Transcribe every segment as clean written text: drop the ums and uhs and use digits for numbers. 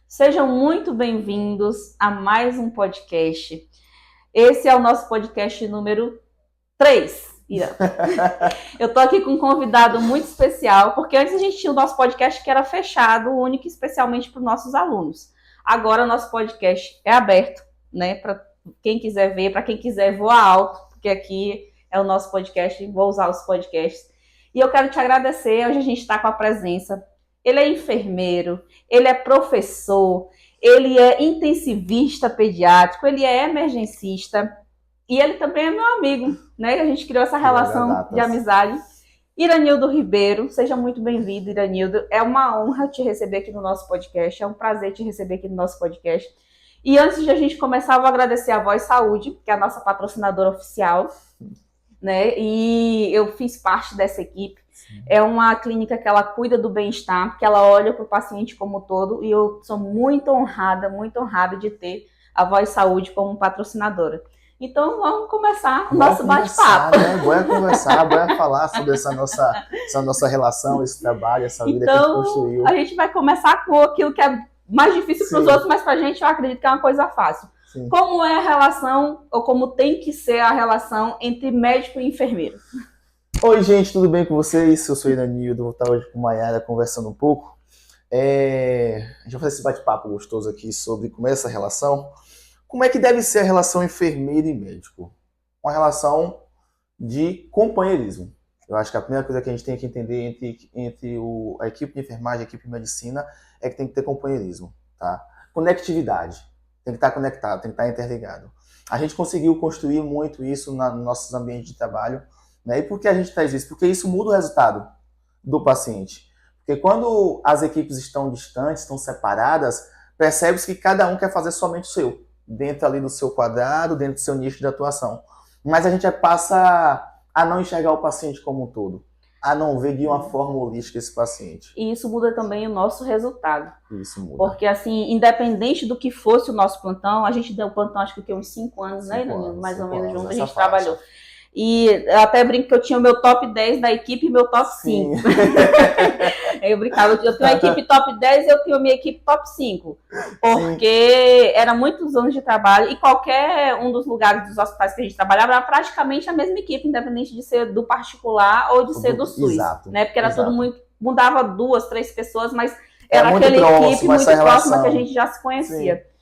Sejam muito bem-vindos a mais um podcast. Esse é o nosso podcast número 3, Irã. Eu tô aqui com um convidado muito especial, porque antes a gente tinha o nosso podcast que era fechado, único e especialmente para os nossos alunos. Agora o nosso podcast é aberto, né, para quem quiser ver, para quem quiser voar alto, porque aqui é o nosso podcast, vou usar os podcasts. E eu quero te agradecer, hoje a gente está com a presença. Ele é enfermeiro, ele é professor, ele é intensivista pediátrico, ele é emergencista e ele também é meu amigo, né? A gente criou essa relação de amizade. Iranildo Ribeiro, seja muito bem-vindo, Iranildo. É uma honra te receber aqui no nosso podcast, é um prazer te receber aqui no nosso podcast. E antes de a gente começar, eu vou agradecer a Voz Saúde, que é a nossa patrocinadora oficial, né? E eu fiz parte dessa equipe. É uma clínica que ela cuida do bem-estar, que ela olha para o paciente como um todo, e eu sou muito honrada de ter a Voz Saúde como patrocinadora. Então, vamos começar o nosso bate-papo. Né? Bora conversar, bora falar sobre essa nossa relação, esse trabalho, essa vida que a gente construiu. Então, a gente vai começar com aquilo que é mais difícil para os outros, mas para a gente eu acredito que é uma coisa fácil. Sim. Como é a relação, ou como tem que ser a relação entre médico e enfermeiro? Oi, gente, tudo bem com vocês? Eu sou Iranildo, vou estar hoje com Maiara conversando um pouco. A gente vai fazer esse bate-papo gostoso aqui sobre como é essa relação. Como é que deve ser a relação enfermeiro e médico? Uma relação de companheirismo. Eu acho que a primeira coisa que a gente tem que entender entre a equipe de enfermagem e a equipe de medicina é que tem que ter companheirismo, tá? Conectividade. Tem que estar conectado, tem que estar interligado. A gente conseguiu construir muito isso nos nossos ambientes de trabalho. Né? E por que a gente traz isso? Porque isso muda o resultado do paciente. Porque quando as equipes estão distantes, estão separadas, percebe-se que cada um quer fazer somente o seu, dentro ali do seu quadrado, dentro do seu nicho de atuação. Mas a gente passa a não enxergar o paciente como um todo, a não ver de uma forma holística esse paciente. E isso muda também o nosso resultado. Isso muda. Porque, assim, independente do que fosse o nosso plantão, a gente deu plantão acho que uns 5 anos, né, mais ou menos junto, a gente trabalhou. E eu até brinco que eu tinha o meu top 10 da equipe e meu top 5. Eu brincava, eu tenho a equipe top 10 e eu tenho a minha equipe top 5. Porque era muitos anos de trabalho e qualquer um dos lugares dos hospitais que a gente trabalhava era praticamente a mesma equipe, independente de ser do particular ou de ser do SUS. Exato, né? Porque era tudo muito, mudava 2, 3 pessoas, mas era aquela equipe muito próxima que a gente já se conhecia. Sim.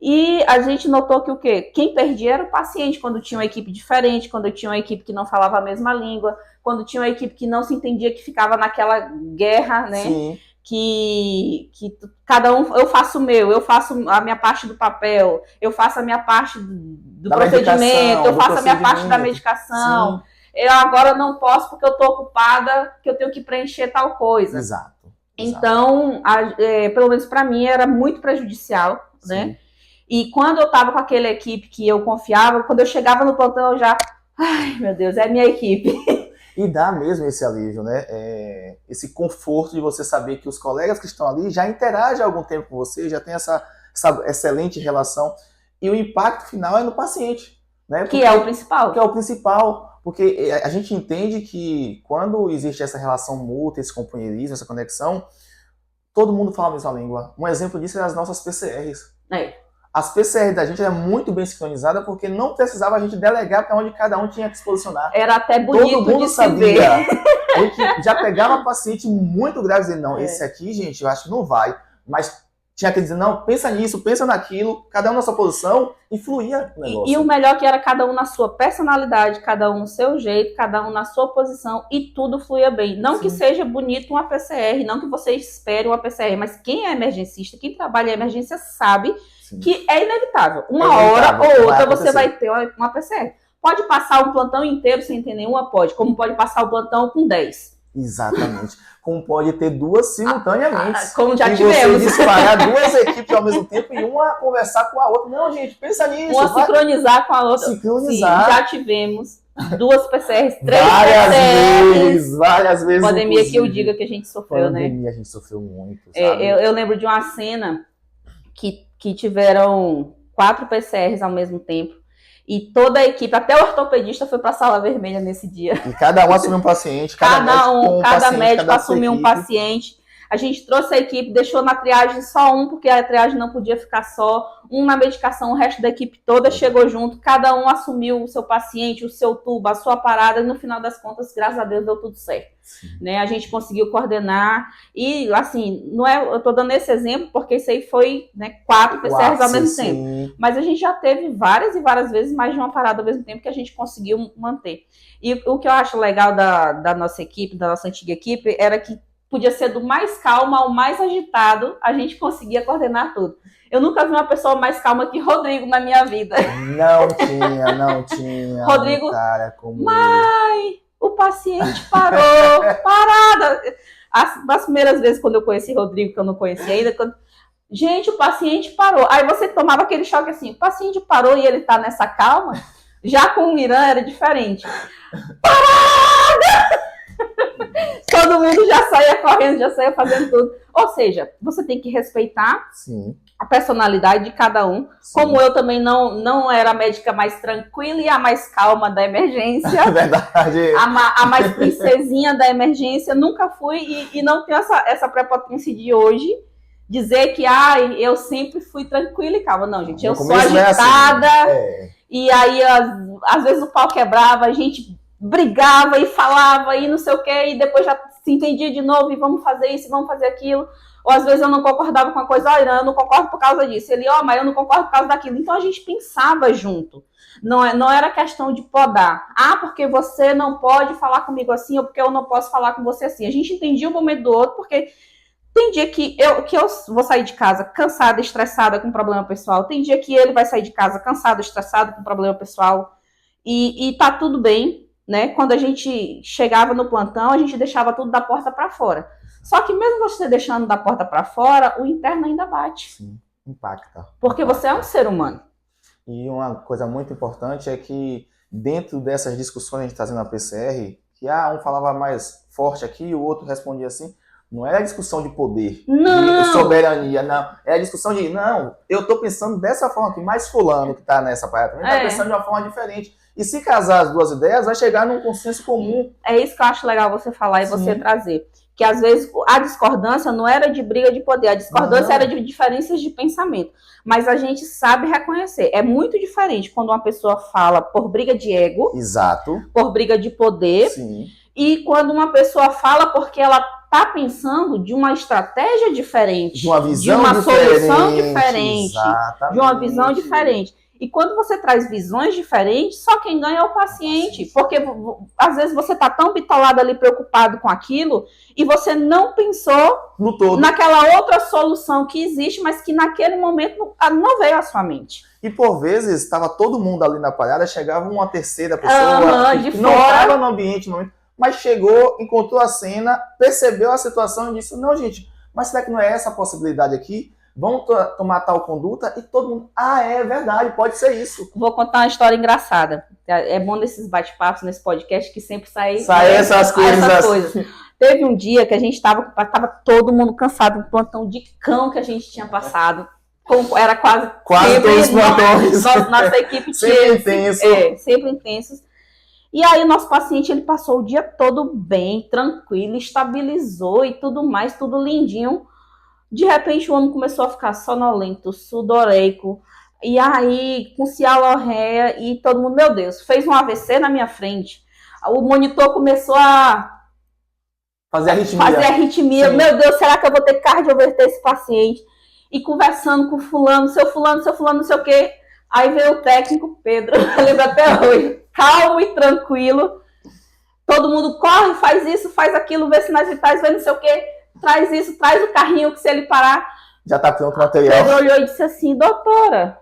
E a gente notou que o quê? Quem perdia era o paciente, quando tinha uma equipe diferente, quando tinha uma equipe que não falava a mesma língua, quando tinha uma equipe que não se entendia, que ficava naquela guerra, né? Sim. Que cada um, eu faço o meu, eu faço a minha parte do papel, eu faço a minha parte do procedimento, eu faço a minha parte da medicação. Sim. Eu agora não posso porque eu estou ocupada, que eu tenho que preencher tal coisa. Exato. Então, pelo menos para mim, era muito prejudicial, sim, né? E quando eu estava com aquela equipe que eu confiava, quando eu chegava no plantão, eu já... Ai, meu Deus, é a minha equipe. E dá mesmo esse alívio, né? Esse conforto de você saber que os colegas que estão ali já interagem há algum tempo com você, já tem essa excelente relação. E o impacto final é no paciente, né? Porque, que é o principal. Que é o principal. Porque a gente entende que quando existe essa relação mútua, esse companheirismo, essa conexão, todo mundo fala a mesma língua. Um exemplo disso é as nossas PCRs. As PCR da gente era muito bem sincronizada porque não precisava a gente delegar para onde cada um tinha que se posicionar. Era até bonito. Todo mundo sabia. A gente já pegava paciente muito grave e dizia, não, esse aqui, gente, eu acho que não vai. Mas tinha que dizer, não, pensa nisso, pensa naquilo, cada um na sua posição, e fluía o negócio. E o melhor que era cada um na sua personalidade, cada um no seu jeito, cada um na sua posição, e tudo fluía bem. Não, sim, que seja bonito uma PCR, não que você espere uma PCR, mas quem é emergencista, quem trabalha em emergência sabe, sim, que é inevitável. Uma hora ou outra você vai ter uma PCR. Pode passar um plantão inteiro sem ter nenhuma? Pode. Como pode passar o plantão com 10. Exatamente. Como pode ter duas simultaneamente. Como já tivemos. Você disparar duas equipes ao mesmo tempo e uma conversar com a outra. Não, gente, pensa nisso. Uma sincronizar com a outra. Sincronizar. Sim, já tivemos 2 PCRs, 3 PCRs. Várias vezes. Pandemia inclusive. Que eu diga que a gente sofreu, né? Pandemia a gente sofreu muito, sabe? Eu lembro de uma cena que tiveram 4 PCRs ao mesmo tempo. E toda a equipe, até o ortopedista foi para a sala vermelha nesse dia. E cada um assumiu um paciente. Cada médico assumiu um paciente. A gente trouxe a equipe, deixou na triagem só um, porque a triagem não podia ficar só, um na medicação, o resto da equipe toda chegou junto, cada um assumiu o seu paciente, o seu tubo, a sua parada, e no final das contas, graças a Deus, deu tudo certo. Né? A gente conseguiu coordenar, e assim, não é, eu tô dando esse exemplo, porque isso aí foi, né, 4 PCRs ao mesmo tempo. Mas a gente já teve várias e várias vezes mais de uma parada ao mesmo tempo que a gente conseguiu manter. E o que eu acho legal da nossa equipe, da nossa antiga equipe, era que podia ser do mais calmo ao mais agitado, a gente conseguia coordenar tudo. Eu nunca vi uma pessoa mais calma que Rodrigo na minha vida. Não tinha. Rodrigo, cara como mãe, o paciente parou, parada. As primeiras vezes quando eu conheci Rodrigo, que eu não conhecia ainda, gente, o paciente parou. Aí você tomava aquele choque assim, o paciente parou e ele tá nessa calma. Já com o Miran era diferente. Parada! Todo mundo já saía correndo, já saía fazendo tudo. Ou seja, você tem que respeitar a personalidade de cada um. Sim. Como eu também não era a médica mais tranquila e a mais calma da emergência. É verdade. A mais princesinha da emergência. Nunca fui e não tenho essa prepotência de hoje. Dizer que eu sempre fui tranquila e calma. Não, gente, eu sou agitada. E aí, às vezes o pau quebrava, a gente brigava e falava e não sei o quê, e depois já se entendia de novo, e vamos fazer isso, vamos fazer aquilo. Ou às vezes eu não concordava com a coisa, eu não concordo por causa disso. Ele, mas eu não concordo por causa daquilo. Então a gente pensava junto. Não era questão de podar. Porque você não pode falar comigo assim, ou porque eu não posso falar com você assim. A gente entendia o momento do outro, porque tem dia que eu vou sair de casa cansada, estressada com problema pessoal. Tem dia que ele vai sair de casa cansado, estressado com problema pessoal. E tá tudo bem, né? Quando a gente chegava no plantão, a gente deixava tudo da porta para fora. Só que mesmo você deixando da porta para fora, o interno ainda bate. Sim, impacta. Porque você é um ser humano. E uma coisa muito importante é que dentro dessas discussões que a gente está fazendo na PCR, que um falava mais forte aqui e o outro respondia assim, não é a discussão de poder, de soberania, não. É a discussão de, eu estou pensando dessa forma aqui, mas fulano que está nessa parada também está pensando de uma forma diferente. E se casar as duas ideias, vai chegar num consenso comum. É isso que eu acho legal você falar e você trazer. Que às vezes a discordância não era de briga de poder, a discordância era de diferenças de pensamento. Mas a gente sabe reconhecer. É muito diferente quando uma pessoa fala por briga de ego, exato, por briga de poder, e quando uma pessoa fala porque ela está pensando de uma estratégia diferente, de uma visão de uma diferente, solução diferente, exatamente, de uma visão diferente. E quando você traz visões diferentes, só quem ganha é o paciente. Porque às vezes você está tão bitolado ali, preocupado com aquilo, e você não pensou no todo naquela outra solução que existe, mas que naquele momento não veio à sua mente. E por vezes estava todo mundo ali na parada, chegava uma terceira pessoa de que não estava no ambiente, mas chegou, encontrou a cena, percebeu a situação e disse, não, gente, mas será que não é essa a possibilidade aqui? Vamos tomar tal conduta? E todo mundo, é verdade, pode ser isso. Vou contar uma história engraçada. É bom nesses bate-papos, nesse podcast, que sempre sai essas coisas. Teve um dia que a gente tava todo mundo cansado, um plantão de cão que a gente tinha passado. Era quase todos os plantões. Nossa equipe sempre intenso. Sempre intensos. E aí o nosso paciente, ele passou o dia todo bem, tranquilo, estabilizou e tudo mais, tudo lindinho. De repente o homem começou a ficar sonolento, sudoreico, e aí com cialorreia, e todo mundo, meu Deus, fez um AVC na minha frente. O monitor começou a fazer arritmia. Sim. Meu Deus, será que eu vou ter que cardioverter esse paciente? E conversando com fulano, seu fulano, não sei o quê. Aí veio o técnico, Pedro, eu lembro até hoje, calmo e tranquilo. Todo mundo corre, faz isso, faz aquilo, vê sinais vitais, vê não sei o quê. Traz isso, traz o carrinho que se ele parar... Já está pronto o material. Ele olhou e disse assim, doutora,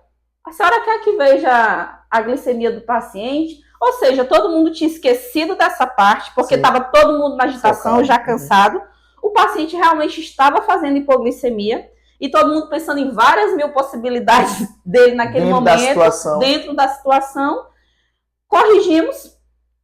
a senhora quer que veja a glicemia do paciente? Ou seja, todo mundo tinha esquecido dessa parte, porque estava todo mundo na agitação, já cansado. O paciente realmente estava fazendo hipoglicemia, e todo mundo pensando em várias mil possibilidades dele naquele momento, dentro da situação. Corrigimos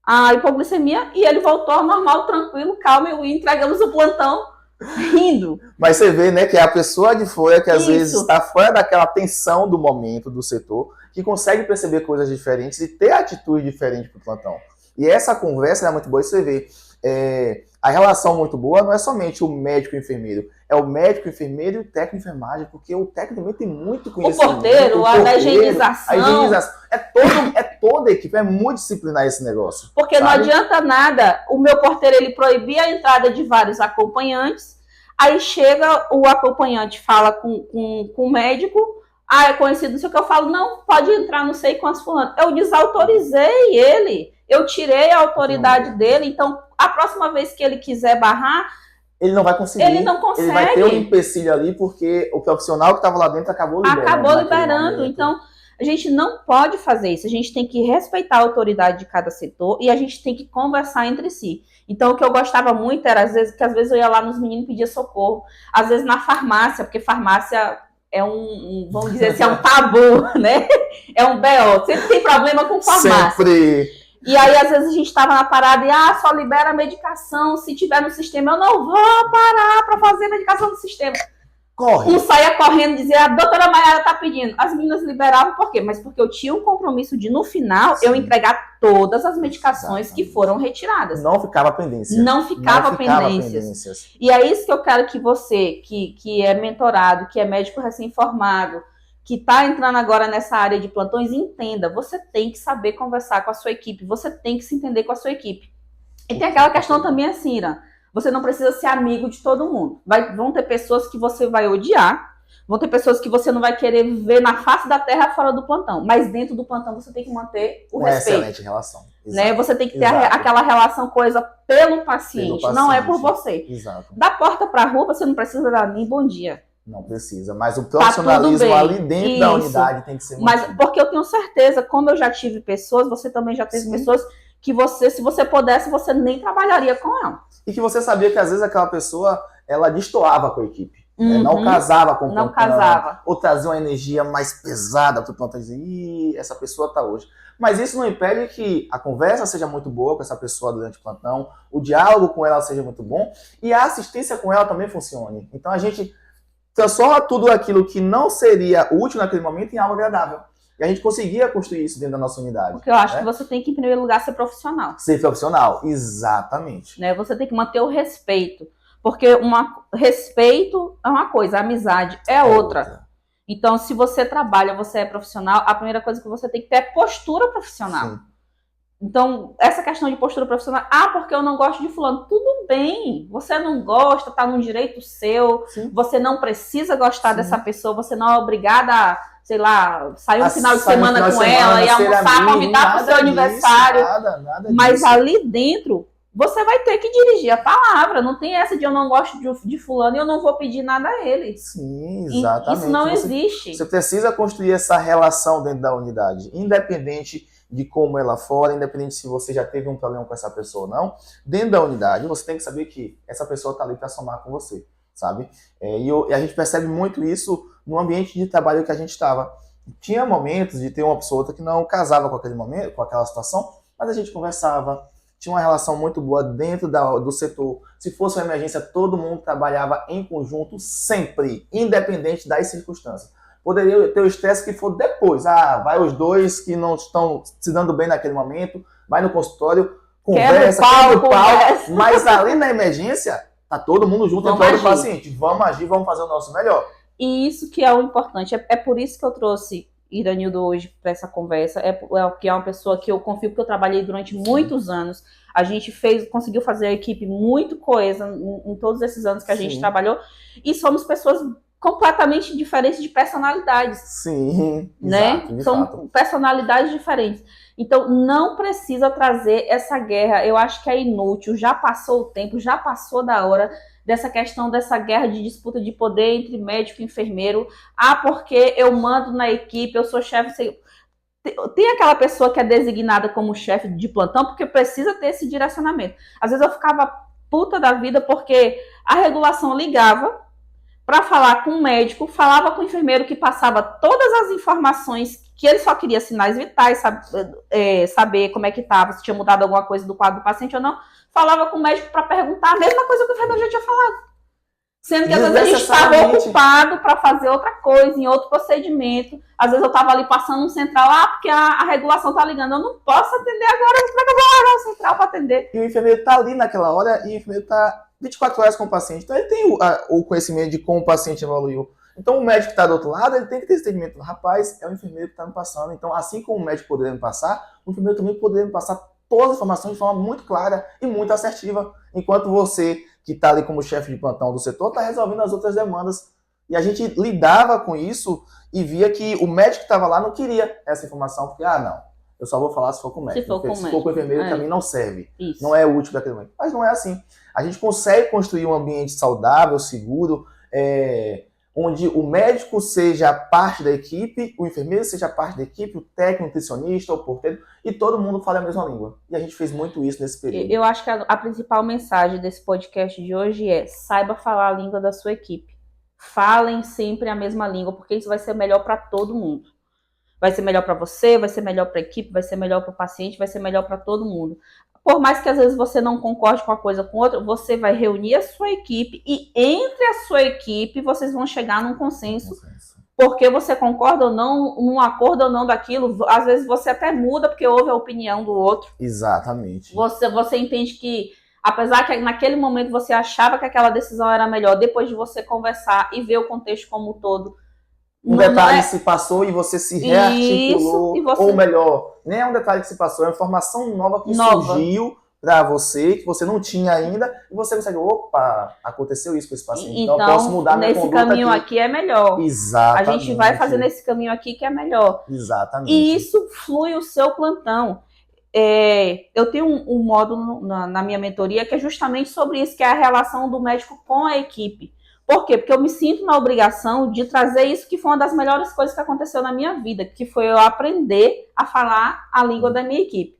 a hipoglicemia, e ele voltou ao normal, tranquilo, calmo, e entregamos o plantão rindo. Mas você vê, né, que é a pessoa de fora que às vezes está fora daquela tensão do momento, do setor, que consegue perceber coisas diferentes e ter atitude diferente para o plantão. E essa conversa é muito boa, e você vê, a relação muito boa não é somente o médico e o enfermeiro, é o médico, o enfermeiro e o técnico de enfermagem, porque o técnico também tem muito conhecimento. O porteiro, a higienização. A higienização. É toda a equipe, é multidisciplinar esse negócio. Porque sabe? Não adianta nada, o meu porteiro ele proibia a entrada de vários acompanhantes, aí chega o acompanhante, fala com o médico, é conhecido, não sei o que, eu falo, não, pode entrar, não sei quantos fulano. Eu desautorizei ele, eu tirei a autoridade dele, então a próxima vez que ele quiser barrar, ele não vai conseguir. Ele não consegue. Ele vai ter um empecilho ali porque o profissional que estava lá dentro acabou liberando. Então, a gente não pode fazer isso. A gente tem que respeitar a autoridade de cada setor e a gente tem que conversar entre si. Então, o que eu gostava muito era, às vezes eu ia lá nos meninos pedir socorro. Às vezes na farmácia, porque farmácia é vamos dizer assim, é um tabu, né? É um BO. Sempre tem problema com farmácia. Sempre. E aí, às vezes, a gente estava na parada e, só libera a medicação se tiver no sistema. Eu não vou parar para fazer medicação no sistema. Corre. Um saía correndo e dizia, a doutora Maiara tá pedindo. As meninas liberavam por quê? Mas porque eu tinha um compromisso de, no final, eu entregar todas as medicações que foram retiradas. Não ficava pendência. Não ficava pendências. E é isso que eu quero que você, que é mentorado, que é médico recém-formado, que está entrando agora nessa área de plantões, entenda, você tem que saber conversar com a sua equipe, você tem que se entender com a sua equipe. E tem aquela questão também assim, Irã, você não precisa ser amigo de todo mundo. Vão ter pessoas que você vai odiar, vão ter pessoas que você não vai querer ver na face da terra fora do plantão, mas dentro do plantão você tem que manter o respeito. Excelente relação. Né? Você tem que ter aquela relação coisa pelo paciente, não é por você. Exato. Da porta para a rua você não precisa dar nem bom dia. Não precisa, mas o profissionalismo ali dentro da unidade tem que ser muito. Mas porque eu tenho certeza, como eu já tive pessoas, você também já teve pessoas que se você pudesse, você nem trabalharia com ela. E que você sabia que às vezes aquela pessoa, ela destoava com a equipe. Né? Não casava com o plantão. Não casava. Ou trazia uma energia mais pesada para o plantão e dizer, essa pessoa tá hoje. Mas isso não impede que a conversa seja muito boa com essa pessoa durante o plantão, o diálogo com ela seja muito bom e a assistência com ela também funcione. Então a gente transforma tudo aquilo que não seria útil naquele momento em algo agradável. E a gente conseguia construir isso dentro da nossa unidade. Porque eu acho que você tem que, em primeiro lugar, ser profissional. Ser profissional, exatamente. Né? Você tem que manter o respeito. Porque respeito é uma coisa, amizade é outra. Então, se você trabalha, você é profissional, a primeira coisa que você tem que ter é postura profissional. Sim. Então, essa questão de postura profissional, porque eu não gosto de fulano, tudo bem, você não gosta, tá num direito seu, você não precisa gostar dessa pessoa, você não é obrigada a, sei lá, sair um final de semana com ela e almoçar, convidar para o seu aniversário, nada mas ali dentro, você vai ter que dirigir a palavra, não tem essa de eu não gosto de fulano e eu não vou pedir nada a ele. Sim, exatamente. Isso não existe. Você precisa construir essa relação dentro da unidade, independente de como ela for, independente se você já teve um problema com essa pessoa ou não, dentro da unidade você tem que saber que essa pessoa está ali para somar com você, sabe? E a gente percebe muito isso no ambiente de trabalho que a gente estava. Tinha momentos de ter uma pessoa outra que não casava com aquele momento, com aquela situação, mas a gente conversava, tinha uma relação muito boa dentro do setor. Se fosse uma emergência, todo mundo trabalhava em conjunto sempre, independente das circunstâncias. Poderia ter o estresse que for depois. Vai os dois que não estão se dando bem naquele momento, vai no consultório, conversa, quebra o pau, mas ali na emergência, tá todo mundo junto, em prol do paciente. Vamos agir, vamos fazer o nosso melhor. E isso que é o importante. É por isso que eu trouxe Iranildo hoje para essa conversa. Que é uma pessoa que eu confio, porque eu trabalhei durante muitos anos. A gente conseguiu fazer a equipe muito coesa em todos esses anos que a gente trabalhou. E somos pessoas completamente diferentes de personalidades. Sim, né? São personalidades diferentes. Então, não precisa trazer essa guerra. Eu acho que é inútil. Já passou o tempo, já passou da hora dessa questão dessa guerra de disputa de poder entre médico e enfermeiro. Porque eu mando na equipe, eu sou chefe. Tem aquela pessoa que é designada como chefe de plantão porque precisa ter esse direcionamento. Às vezes eu ficava puta da vida porque a regulação ligava para falar com o médico, falava com o enfermeiro que passava todas as informações que ele só queria sinais vitais, saber como é que estava, se tinha mudado alguma coisa do quadro do paciente ou não, falava com o médico para perguntar a mesma coisa que o enfermeiro já tinha falado. Sendo que às vezes a gente estava ocupado para fazer outra coisa, em outro procedimento. Às vezes eu estava ali passando um central, porque a regulação está ligando. Eu não posso atender agora, eu vou trabalhar no central para atender. E o enfermeiro está ali naquela hora e o enfermeiro está 24 horas com o paciente. Então ele tem o conhecimento de como o paciente evoluiu. Então o médico que está do outro lado, ele tem que ter esse entendimento. Rapaz, é o enfermeiro que está me passando. Então assim como o médico poderia me passar, o enfermeiro também poderia me passar todas as informações de forma muito clara e muito assertiva. Enquanto você, que está ali como chefe de plantão do setor, está resolvendo as outras demandas. E a gente lidava com isso e via que o médico que estava lá não queria essa informação, porque, não, eu só vou falar se for com o médico. Se for com o enfermeiro, para mim não serve. Isso. Não é útil daquele momento. Mas não é assim. A gente consegue construir um ambiente saudável, seguro, onde o médico seja parte da equipe, o enfermeiro seja parte da equipe, o técnico, o nutricionista, o porteiro, e todo mundo fala a mesma língua. E a gente fez muito isso nesse período. Eu acho que a principal mensagem desse podcast de hoje é: saiba falar a língua da sua equipe. Falem sempre a mesma língua, porque isso vai ser melhor para todo mundo. Vai ser melhor para você, vai ser melhor para a equipe, vai ser melhor para o paciente, vai ser melhor para todo mundo. Por mais que às vezes você não concorde com uma coisa com outra, você vai reunir a sua equipe e entre a sua equipe vocês vão chegar num consenso. Porque você concorda ou não, num acordo ou não daquilo, às vezes você até muda porque ouve a opinião do outro. Exatamente. Você entende que, apesar que naquele momento você achava que aquela decisão era melhor, depois de você conversar e ver o contexto como um todo, um detalhe se passou e você se rearticulou, ou melhor, nem é um detalhe que se passou, é uma informação nova que surgiu para você, que você não tinha ainda, e você consegue, opa, aconteceu isso com esse paciente, então eu posso mudar minha conduta nesse caminho aqui é melhor. Exatamente. A gente vai fazer nesse caminho aqui que é melhor. Exatamente. E isso flui o seu plantão. Eu tenho um módulo na minha mentoria que é justamente sobre isso, que é a relação do médico com a equipe. Por quê? Porque eu me sinto na obrigação de trazer isso, que foi uma das melhores coisas que aconteceu na minha vida, que foi eu aprender a falar a língua da minha equipe.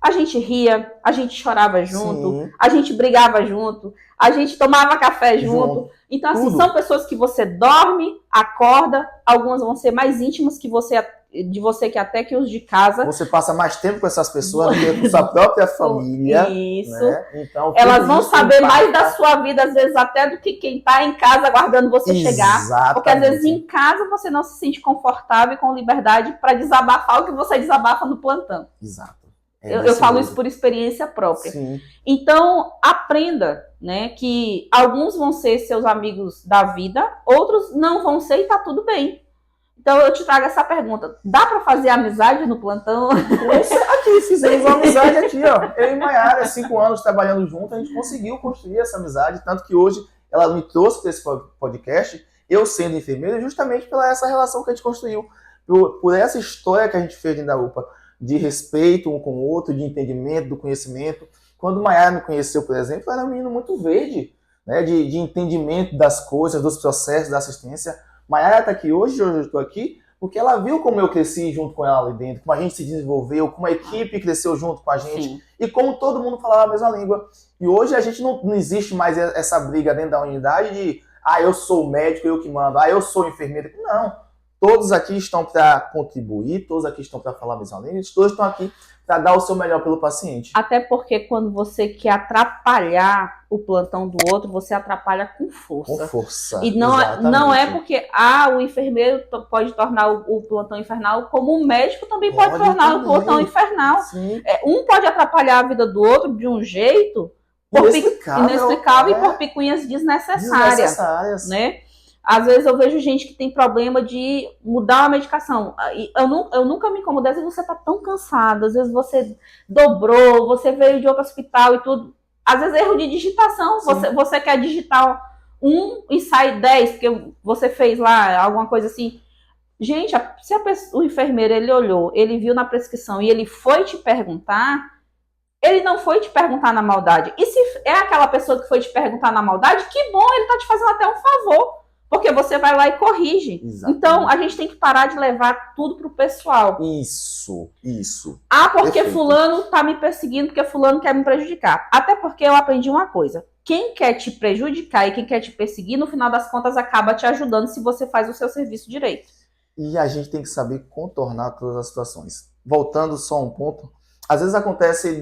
A gente ria, a gente chorava junto, sim, a gente brigava junto, a gente tomava café junto. Então, assim, são pessoas que você dorme, acorda, algumas vão ser mais íntimas de você que até que os de casa. Você passa mais tempo com essas pessoas do que com sua própria família. Isso. Né? Então, elas vão saber mais da sua vida, às vezes, até do que quem está em casa aguardando você chegar. Porque, às vezes, em casa você não se sente confortável e com liberdade para desabafar o que você desabafa no plantão. Exato. Eu falo isso por experiência própria. Sim. Então, aprenda, né, que alguns vão ser seus amigos da vida, outros não vão ser e tá tudo bem. Então, eu te trago essa pergunta. Dá para fazer amizade no plantão? Aqui, fizemos uma amizade aqui, ó. Eu e Maiara, 5 anos trabalhando junto, a gente conseguiu construir essa amizade, tanto que hoje ela me trouxe para esse podcast, eu sendo enfermeira, justamente pela essa relação que a gente construiu, por essa história que a gente fez dentro da UPA, de respeito um com o outro, de entendimento, do conhecimento. Quando Maiara me conheceu, por exemplo, eu era um menino muito verde, né, de entendimento das coisas, dos processos, da assistência. Maiara está aqui hoje eu estou aqui, porque ela viu como eu cresci junto com ela ali dentro, como a gente se desenvolveu, como a equipe cresceu junto com a gente, sim, e como todo mundo falava a mesma língua. E hoje a gente não existe mais essa briga dentro da unidade de eu sou o médico, eu que mando, eu sou enfermeira. Não. Todos aqui estão para contribuir, todos aqui estão para falar a mesma língua, todos estão aqui para dar o seu melhor pelo paciente. Até porque quando você quer atrapalhar o plantão do outro, você atrapalha com força. Com força. E não é porque o enfermeiro pode tornar o plantão infernal, como o médico também pode tornar o plantão infernal. Um pode atrapalhar a vida do outro de um jeito inexplicável e por picuinhas desnecessárias. Né? Às vezes eu vejo gente que tem problema de mudar a medicação. Eu nunca me incomodo, às vezes você tá tão cansado, às vezes você dobrou, você veio de outro hospital e tudo. Às vezes erro de digitação, você quer digitar 1 e sai 10, porque você fez lá alguma coisa assim. Gente, se o enfermeiro ele olhou, ele viu na prescrição e ele foi te perguntar, ele não foi te perguntar na maldade. E se é aquela pessoa que foi te perguntar na maldade, que bom, ele tá te fazendo até um favor. Porque você vai lá e corrige. Exatamente. Então, a gente tem que parar de levar tudo pro pessoal. Isso. Porque Perfeito. Fulano tá me perseguindo, porque Fulano quer me prejudicar. Até porque eu aprendi uma coisa. Quem quer te prejudicar e quem quer te perseguir, no final das contas, acaba te ajudando se você faz o seu serviço direito. E a gente tem que saber contornar todas as situações. Voltando só a um ponto, às vezes acontece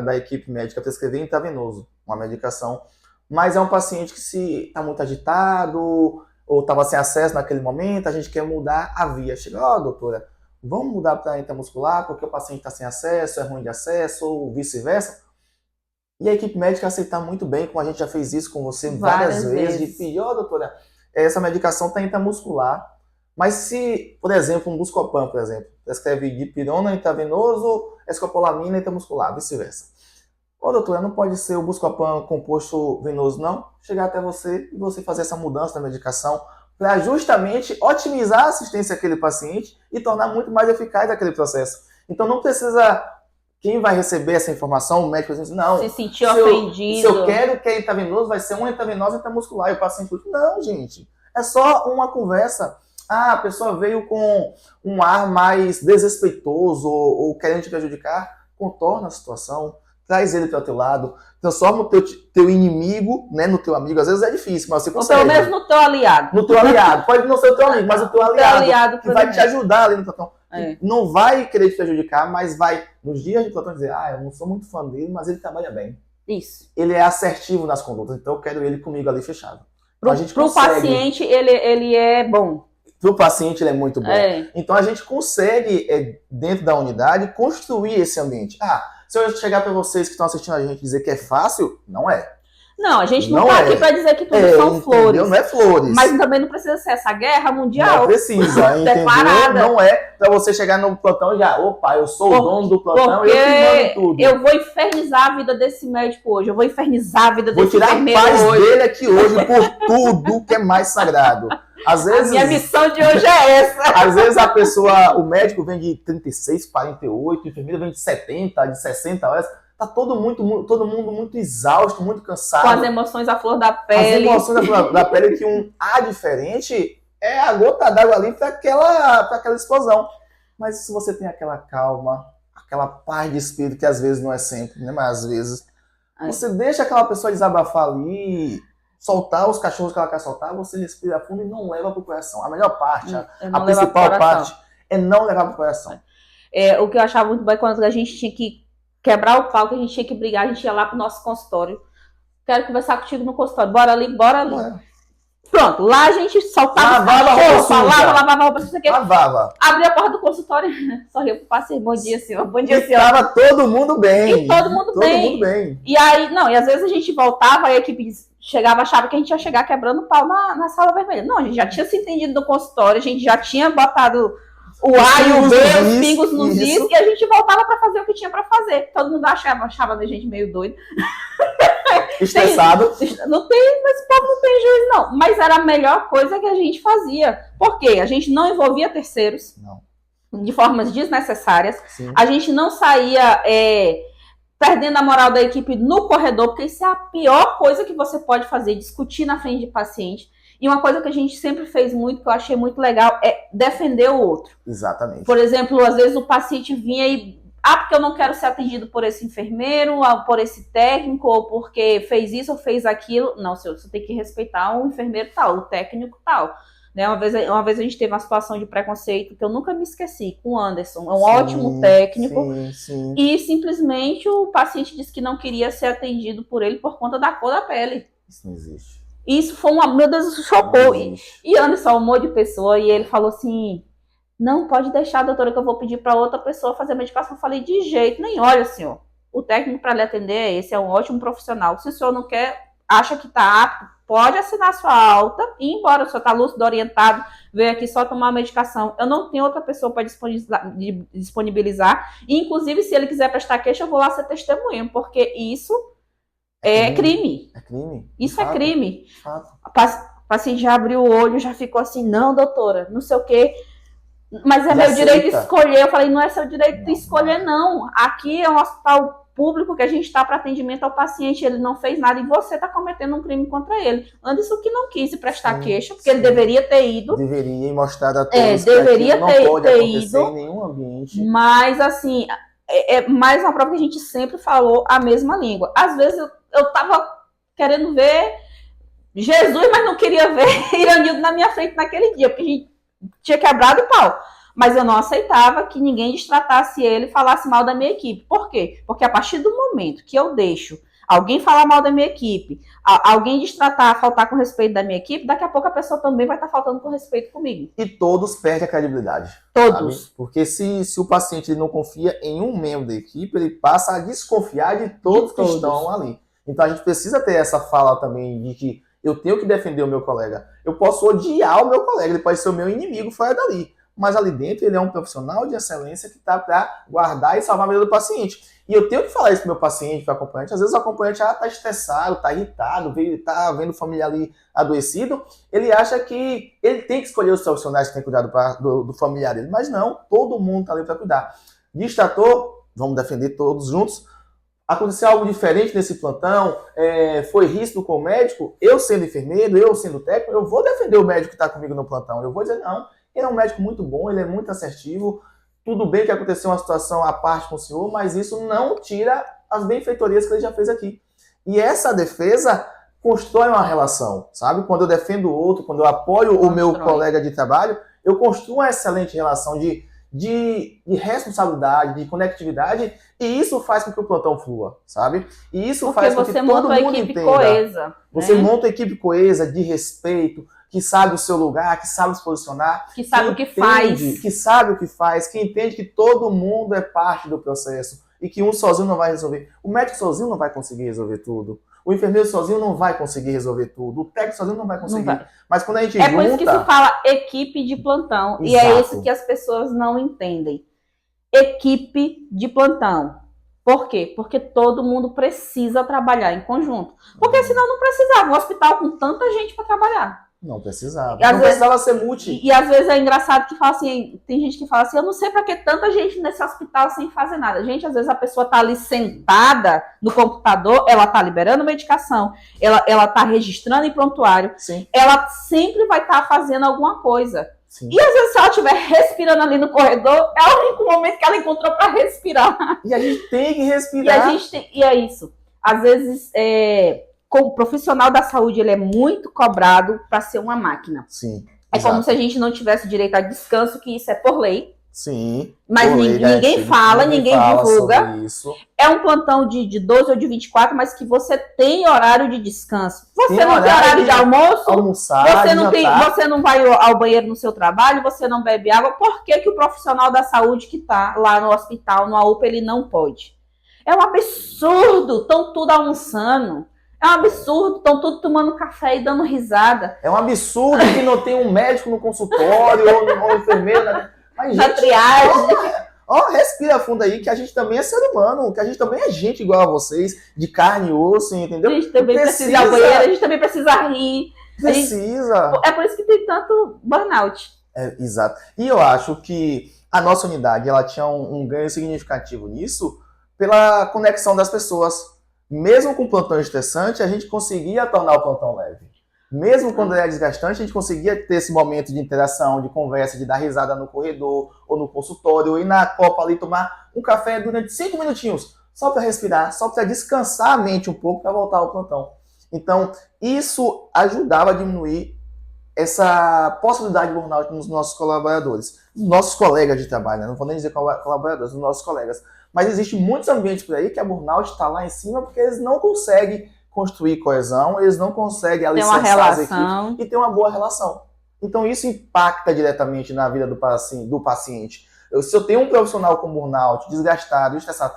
da equipe médica prescrever intravenoso, uma medicação mas é um paciente que se está muito agitado ou estava sem acesso naquele momento, a gente quer mudar a via. Chega, doutora, vamos mudar para a intramuscular porque o paciente está sem acesso, é ruim de acesso ou vice-versa. E a equipe médica aceita muito bem, como a gente já fez isso com você várias vezes, de pedir, doutora, essa medicação está intramuscular, mas se, por exemplo, um Buscopan, por exemplo, prescreve dipirona intravenoso, escopolamina intramuscular, vice-versa. Doutora, não pode ser o Buscopan composto venoso, não? Chegar até você e você fazer essa mudança da medicação para justamente otimizar a assistência àquele paciente e tornar muito mais eficaz aquele processo. Então não precisa... Quem vai receber essa informação, o médico diz, não, se sentir ofendido. Se eu quero que é intravenoso, vai ser uma intravenosa intramuscular. E o paciente diz, não, gente, é só uma conversa. A pessoa veio com um ar mais desrespeitoso ou querendo te prejudicar, contorna a situação, traz ele para o teu lado, transforma o teu inimigo, né, no teu amigo. Às vezes é difícil, mas você consegue. Ou pelo menos no teu aliado. No teu aliado. Pode não ser o teu amigo, mas o teu aliado que vai te ajudar ali no plantão. Não vai querer te prejudicar, mas vai, nos dias de plantão, dizer, eu não sou muito fã dele, mas ele trabalha bem. Isso. Ele é assertivo nas condutas, então eu quero ele comigo ali fechado. Para o paciente, ele é bom. Para o paciente, ele é muito bom. Então a gente consegue, dentro da unidade, construir esse ambiente. Se eu chegar para vocês que estão assistindo a gente dizer que é fácil, não é. Não, a gente não está aqui para dizer que tudo são flores. Não é flores. Mas também não precisa ser essa guerra mundial. Não precisa, entendeu? Não é para você chegar no plantão e já, eu sou o dono do plantão e eu que mando tudo. Eu vou infernizar a vida desse médico hoje, eu vou infernizar a vida desse enfermeiro hoje. Vou tirar a paz dele aqui hoje por tudo que é mais sagrado. Às vezes, a minha missão de hoje é essa. Às vezes o médico vem de 36, 48, o enfermeiro vem de 70, de 60 horas. Tá todo mundo muito exausto, muito cansado. Com as emoções à flor da pele. As emoções à flor da pele, que um A diferente é a gota d'água ali para aquela explosão. Mas se você tem aquela calma, aquela paz de espírito, que às vezes não é sempre, né? Mas às vezes, você deixa aquela pessoa desabafar ali, soltar os cachorros que ela quer soltar, você respira fundo e não leva pro coração. A melhor parte, a principal parte, é não levar pro coração. O que eu achava muito bom é quando a gente tinha que quebrar o pau, que a gente tinha que brigar, a gente ia lá pro nosso consultório. Quero conversar contigo no consultório. Bora ali. Pronto, lá a gente soltava lavava a roupa, abria a porta do consultório, sorria pro paciente, bom dia, senhor. Bom dia, senhor. Tava todo mundo bem. E todo mundo bem. E aí, e às vezes a gente voltava, a equipe chegava, achava que a gente ia chegar quebrando o pau na sala vermelha. Não, a gente já tinha se entendido no consultório, a gente já tinha botado o A e o B, os pingos nos is, e a gente voltava para fazer o que tinha para fazer. Todo mundo achava a gente meio doido. Estressado. Não tem, mas o povo não tem juízo, não. Mas era a melhor coisa que a gente fazia. Por quê? A gente não envolvia terceiros de formas desnecessárias. Sim. A gente não saía perdendo a moral da equipe no corredor, porque isso é a pior coisa que você pode fazer, discutir na frente de paciente. E uma coisa que a gente sempre fez muito, que eu achei muito legal, é defender o outro. Exatamente. Por exemplo, às vezes o paciente vinha e... porque eu não quero ser atendido por esse enfermeiro, ou por esse técnico, ou porque fez isso ou fez aquilo. Não, senhor, você tem que respeitar o enfermeiro tal, o técnico tal. Né? Uma vez a gente teve uma situação de preconceito que eu nunca me esqueci, com o Anderson. É um ótimo técnico. Sim. E simplesmente o paciente disse que não queria ser atendido por ele por conta da cor da pele. Isso não existe. Isso foi meu Deus, isso chocou. E Anderson, um amor de pessoa, e ele falou assim, não, pode deixar, doutora, que eu vou pedir para outra pessoa fazer a medicação. Eu falei, de jeito nenhum, olha, senhor, o técnico para lhe atender é esse, é um ótimo profissional. Se o senhor não quer, acha que está apto, pode assinar sua alta e ir embora. O senhor está lúcido, orientado, veio aqui só tomar a medicação. Eu não tenho outra pessoa para disponibilizar. E, inclusive, se ele quiser prestar queixa, eu vou lá ser testemunha, porque isso é crime. É crime. Isso é crime. Fato. O paciente já abriu o olho, já ficou assim, não, doutora, não sei o quê. Mas é Já meu direito de aceita. escolher. Eu falei, não é seu direito de escolher, não. Aqui é um hospital público que a gente está para atendimento ao paciente, ele não fez nada e você está cometendo um crime contra ele. Anderson que não quis prestar queixa, porque ele deveria ter ido. Deveria mostrar a todos deveria que não pode ter acontecer ido. em nenhum ambiente. Mas, assim, é mais uma prova que a gente sempre falou a mesma língua. Às vezes eu tava querendo ver Jesus, mas não queria ver Iranildo na minha frente naquele dia, porque a gente tinha quebrado o pau. Mas eu não aceitava que ninguém destratasse ele e falasse mal da minha equipe. Por quê? Porque a partir do momento que eu deixo alguém falar mal da minha equipe, alguém destratar, faltar com respeito da minha equipe, daqui a pouco a pessoa também vai estar faltando com respeito comigo. E todos perdem a credibilidade. Todos. Sabe? Porque se o paciente ele não confia em um membro da equipe, ele passa a desconfiar de todos que estão ali. Então a gente precisa ter essa fala também de que eu tenho que defender o meu colega. Eu posso odiar o meu colega, ele pode ser o meu inimigo fora dali. Mas ali dentro ele é um profissional de excelência que está para guardar e salvar a vida do paciente. E eu tenho que falar isso para o meu paciente, para o acompanhante. Às vezes o acompanhante está estressado, está irritado, está vendo o familiar ali adoecido. Ele acha que ele tem que escolher os profissionais que têm cuidado do familiar dele. Mas não, todo mundo está ali para cuidar. Distrator, vamos defender todos juntos. Aconteceu algo diferente nesse plantão, foi ríspido com o médico, eu sendo enfermeiro, eu sendo técnico, eu vou defender o médico que está comigo no plantão. Eu vou dizer, não, ele é um médico muito bom, ele é muito assertivo, tudo bem que aconteceu uma situação à parte com o senhor, mas isso não tira as benfeitorias que ele já fez aqui. E essa defesa constrói uma relação, sabe? Quando eu defendo o outro, quando eu apoio o meu colega de trabalho, eu construo uma excelente relação de responsabilidade, de conectividade, e isso faz com que o plantão flua, sabe? E isso faz com que todo mundo entenda. Porque você monta uma equipe coesa. Você monta uma equipe coesa, de respeito, que sabe o seu lugar, que sabe se posicionar. Que sabe o que faz. Que sabe o que faz, que entende que todo mundo é parte do processo e que um sozinho não vai resolver. O médico sozinho não vai conseguir resolver tudo. O enfermeiro sozinho não vai conseguir resolver tudo. O técnico sozinho não vai conseguir. Não vai. Mas quando a gente junta... por isso que se fala equipe de plantão. Exato. E é isso que as pessoas não entendem. Equipe de plantão. Por quê? Porque todo mundo precisa trabalhar em conjunto. Porque senão não precisava um hospital com tanta gente para trabalhar. Não precisava. Não precisava ser multi. E às vezes é engraçado que fala assim, tem gente que fala assim, eu não sei pra que tanta gente nesse hospital sem fazer nada. Gente, às vezes a pessoa tá ali sentada no computador, ela tá liberando medicação, ela tá registrando em prontuário, sim, ela sempre vai estar fazendo alguma coisa. Sim. E às vezes se ela estiver respirando ali no corredor, é o único momento que ela encontrou pra respirar. E a gente tem que respirar. E é isso. Às vezes, como profissional da saúde, ele é muito cobrado para ser uma máquina. Sim. É exato. Como se a gente não tivesse direito a descanso, que isso é por lei. Sim. Mas ninguém fala, ninguém divulga. Isso. É um plantão de 12 ou de 24, mas que você tem horário de descanso. Você não tem horário de almoço. Almoçar, você não vai ao banheiro no seu trabalho, você não bebe água. Por que o profissional da saúde que está lá no hospital, no UPA, ele não pode? É um absurdo. Estão tudo almoçando. É um absurdo, estão todos tomando café e dando risada. É um absurdo que não tem um médico no consultório ou um enfermeiro na triagem. Respira fundo aí, que a gente também é ser humano, que a gente também é gente igual a vocês, de carne e osso, entendeu? A gente também precisa ir ao banheiro, a gente também precisa rir. Precisa. É por isso que tem tanto burnout. Exato. E eu acho que a nossa unidade, ela tinha um ganho significativo nisso, pela conexão das pessoas. Mesmo com o plantão estressante, a gente conseguia tornar o plantão leve. Mesmo quando era desgastante, a gente conseguia ter esse momento de interação, de conversa, de dar risada no corredor, ou no consultório, ou ir na copa ali tomar um café durante 5 minutinhos, só para respirar, só para descansar a mente um pouco para voltar ao plantão. Então, isso ajudava a diminuir essa possibilidade de burnout nos nossos colaboradores, nos nossos colegas de trabalho, né? Não vou nem dizer colaboradores, nos nossos colegas. Mas existem muitos ambientes por aí que a burnout está lá em cima porque eles não conseguem construir coesão, eles não conseguem alicerçar as equipes e ter uma boa relação. Então isso impacta diretamente na vida do paciente. Se eu tenho um profissional com burnout, desgastado, estressado,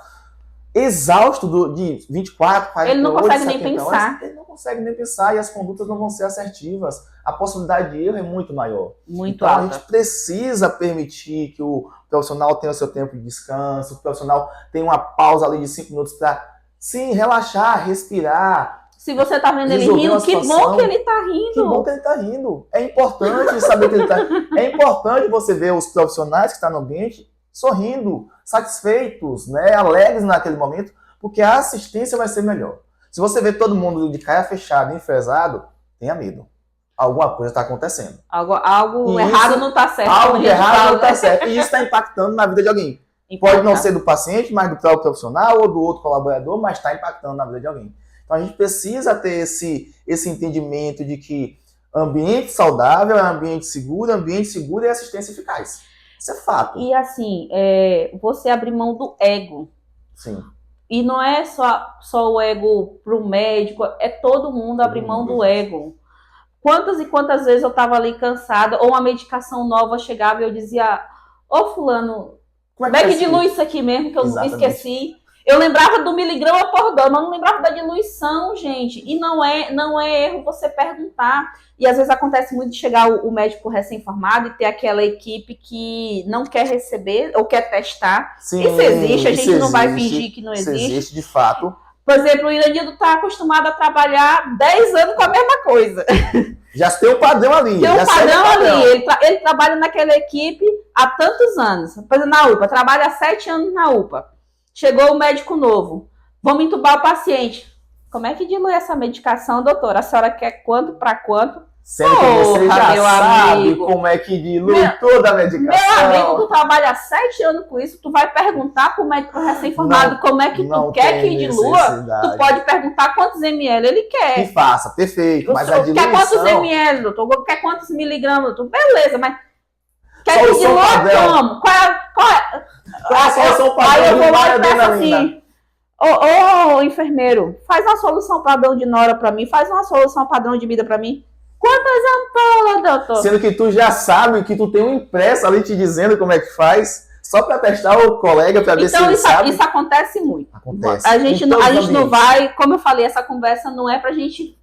exausto de 24, 48, ele não consegue 70 nem pensar. Horas, ele não consegue nem pensar e as condutas não vão ser assertivas. A possibilidade de erro é muito maior. Muito alta. A gente precisa permitir que o profissional tenha o seu tempo de descanso, o profissional tenha uma pausa ali de 5 minutos para sim, relaxar, respirar. Se você tá vendo ele rindo, que bom que ele tá rindo. Que bom que ele tá rindo. É importante saber que ele tá rindo. É importante você ver os profissionais que estão no ambiente sorrindo, satisfeitos, né, alegres naquele momento, porque a assistência vai ser melhor. Se você vê todo mundo de cara fechada, enfesado, tenha medo. Alguma coisa está acontecendo. Algo errado não está certo. Algo errado não está certo. E isso está impactando na vida de alguém. Pode não ser do paciente, mas do próprio profissional ou do outro colaborador, mas está impactando na vida de alguém. Então a gente precisa ter esse entendimento de que ambiente saudável é ambiente seguro e assistência eficaz. Isso é fato. E assim, você abrir mão do ego. Sim. E não é só o ego pro médico, é todo mundo abrir mão do ego. Quantas e quantas vezes eu estava ali cansada, ou uma medicação nova chegava e eu dizia, ô fulano, como é que dilui isso aqui mesmo, que eu esqueci. Eu lembrava do miligrama por dose, mas não lembrava da diluição, gente. E não é erro você perguntar. E às vezes acontece muito de chegar o médico recém-formado e ter aquela equipe que não quer receber ou quer testar. Sim, isso existe, a gente não vai fingir que não existe. Isso existe de fato. Por exemplo, o Iranildo está acostumado a trabalhar 10 anos com a mesma coisa. Já tem um padrão ali. Tem um padrão ali. Ele trabalha naquela equipe há tantos anos. Por exemplo, na UPA, trabalha há 7 anos na UPA. Chegou o médico novo. Vamos entubar o paciente. Como é que dilui essa medicação, doutora? A senhora quer quanto para quanto? Sendo que você já sabe como é que dilui toda a medicação. Meu amigo, tu trabalha há 7 anos com isso, tu vai perguntar pro médico recém-formado como é que tu quer que dilua? Tu pode perguntar quantos ml ele quer. Que faça, perfeito. Mas a diluição... Quer quantos ml, doutor? Quer quantos miligramas, doutor? Beleza, mas... Quer que dilua como? Qual é a solução padrão? Aí eu vou lá e peço assim... Ô, enfermeiro, faz uma solução padrão de Nora pra mim, faz uma solução padrão de Mida pra mim. Quantas ampolas, doutor? Sendo que tu já sabe que tu tem um impresso ali te dizendo como é que faz, só para testar o colega, para ver se ele sabe. Então isso acontece muito. Acontece. A gente não vai, como eu falei, essa conversa não é pra gente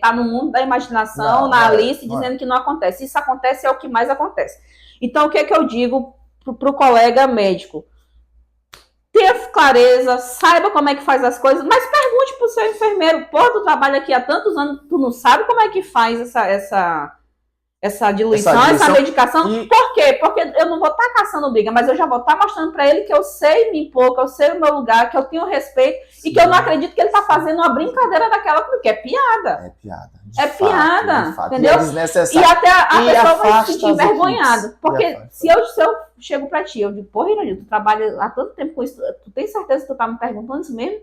tá no mundo da imaginação, na Alice, dizendo que não acontece. Isso acontece, é o que mais acontece. Então, o que é que eu digo pro colega médico? Tenha clareza, saiba como é que faz as coisas, mas pergunte pro seu enfermeiro, pô, tu trabalha aqui há tantos anos, tu não sabe como é que faz essa diluição, essa medicação? Por quê? Porque eu não vou estar caçando briga, mas eu já vou estar mostrando para ele que eu sei me impor, que eu sei o meu lugar, que eu tenho respeito. Sim. E que eu não acredito que ele está fazendo uma brincadeira daquela, porque é piada. É piada. Piada, fato, entendeu? E até a pessoa vai se sentir envergonhada. Porque se eu chego pra ti, eu digo, porra, Iranildo, tu trabalha há tanto tempo com isso, tu tem certeza que tu tá me perguntando isso mesmo?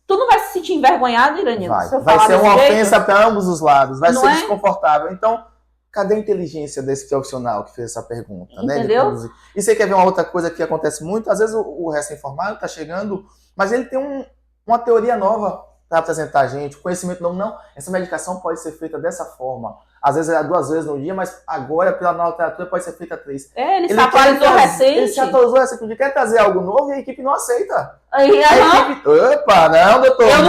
Tu não vai se sentir envergonhado, Iranildo? Vai ser uma ofensa para ambos os lados, vai ser desconfortável. Então, cadê a inteligência desse profissional que fez essa pergunta? Entendeu? Né? E você quer ver uma outra coisa que acontece muito? Às vezes o recém-formado tá chegando, mas ele tem uma teoria nova para apresentar a gente, conhecimento novo. Não, essa medicação pode ser feita dessa forma. Às vezes é 2 vezes no dia, mas agora, pela nova literatura, pode ser feita 3. Ele se atualizou recente. Ele se atualizou recente. Ele quer trazer algo novo e a equipe não aceita. Aí, opa, não, doutor. Eu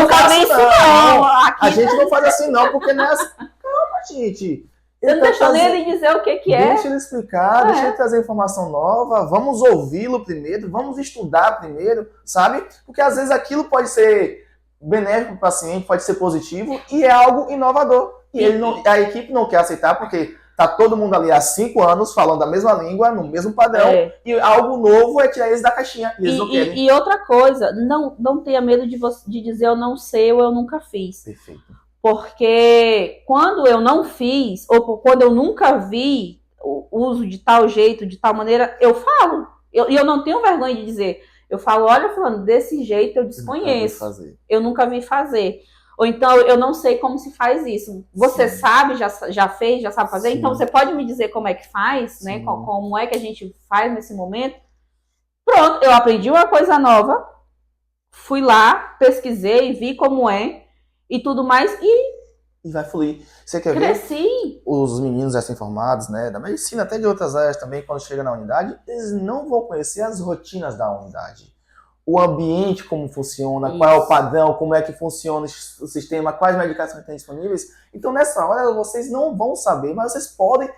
nunca vi isso, não. A gente não faz assim, não, porque não é assim. Calma, gente. Você não deixou nem ele dizer o que é. Deixa ele explicar, deixa ele trazer informação nova, vamos ouvi-lo primeiro, vamos estudar primeiro, sabe? Porque às vezes aquilo pode ser benéfico para o paciente, pode ser positivo e é algo inovador. E a equipe não quer aceitar porque tá todo mundo ali há 5 anos falando a mesma língua, no mesmo padrão, e algo novo é tirar eles da caixinha. E eles não querem. E outra coisa, não tenha medo de dizer eu não sei ou eu nunca fiz. Perfeito. Porque quando eu não fiz, ou quando eu nunca vi o uso de tal jeito, de tal maneira, eu falo. E eu não tenho vergonha de dizer. Eu falo, olha, fulano, desse jeito eu desconheço. Eu nunca vi fazer. Ou então, eu não sei como se faz isso. Você sabe, já fez, já sabe fazer? Sim. Então, você pode me dizer como é que faz, né? Como é que a gente faz nesse momento? Pronto, eu aprendi uma coisa nova, fui lá, pesquisei, vi como é, e tudo mais, e vai fluir. Você quer ver os meninos recém-formados, né, da medicina, até de outras áreas também, quando chega na unidade, eles não vão conhecer as rotinas da unidade. O ambiente, como funciona, qual é o padrão, como é que funciona o sistema, quais medicações tem disponíveis. Então, nessa hora, vocês não vão saber, mas vocês podem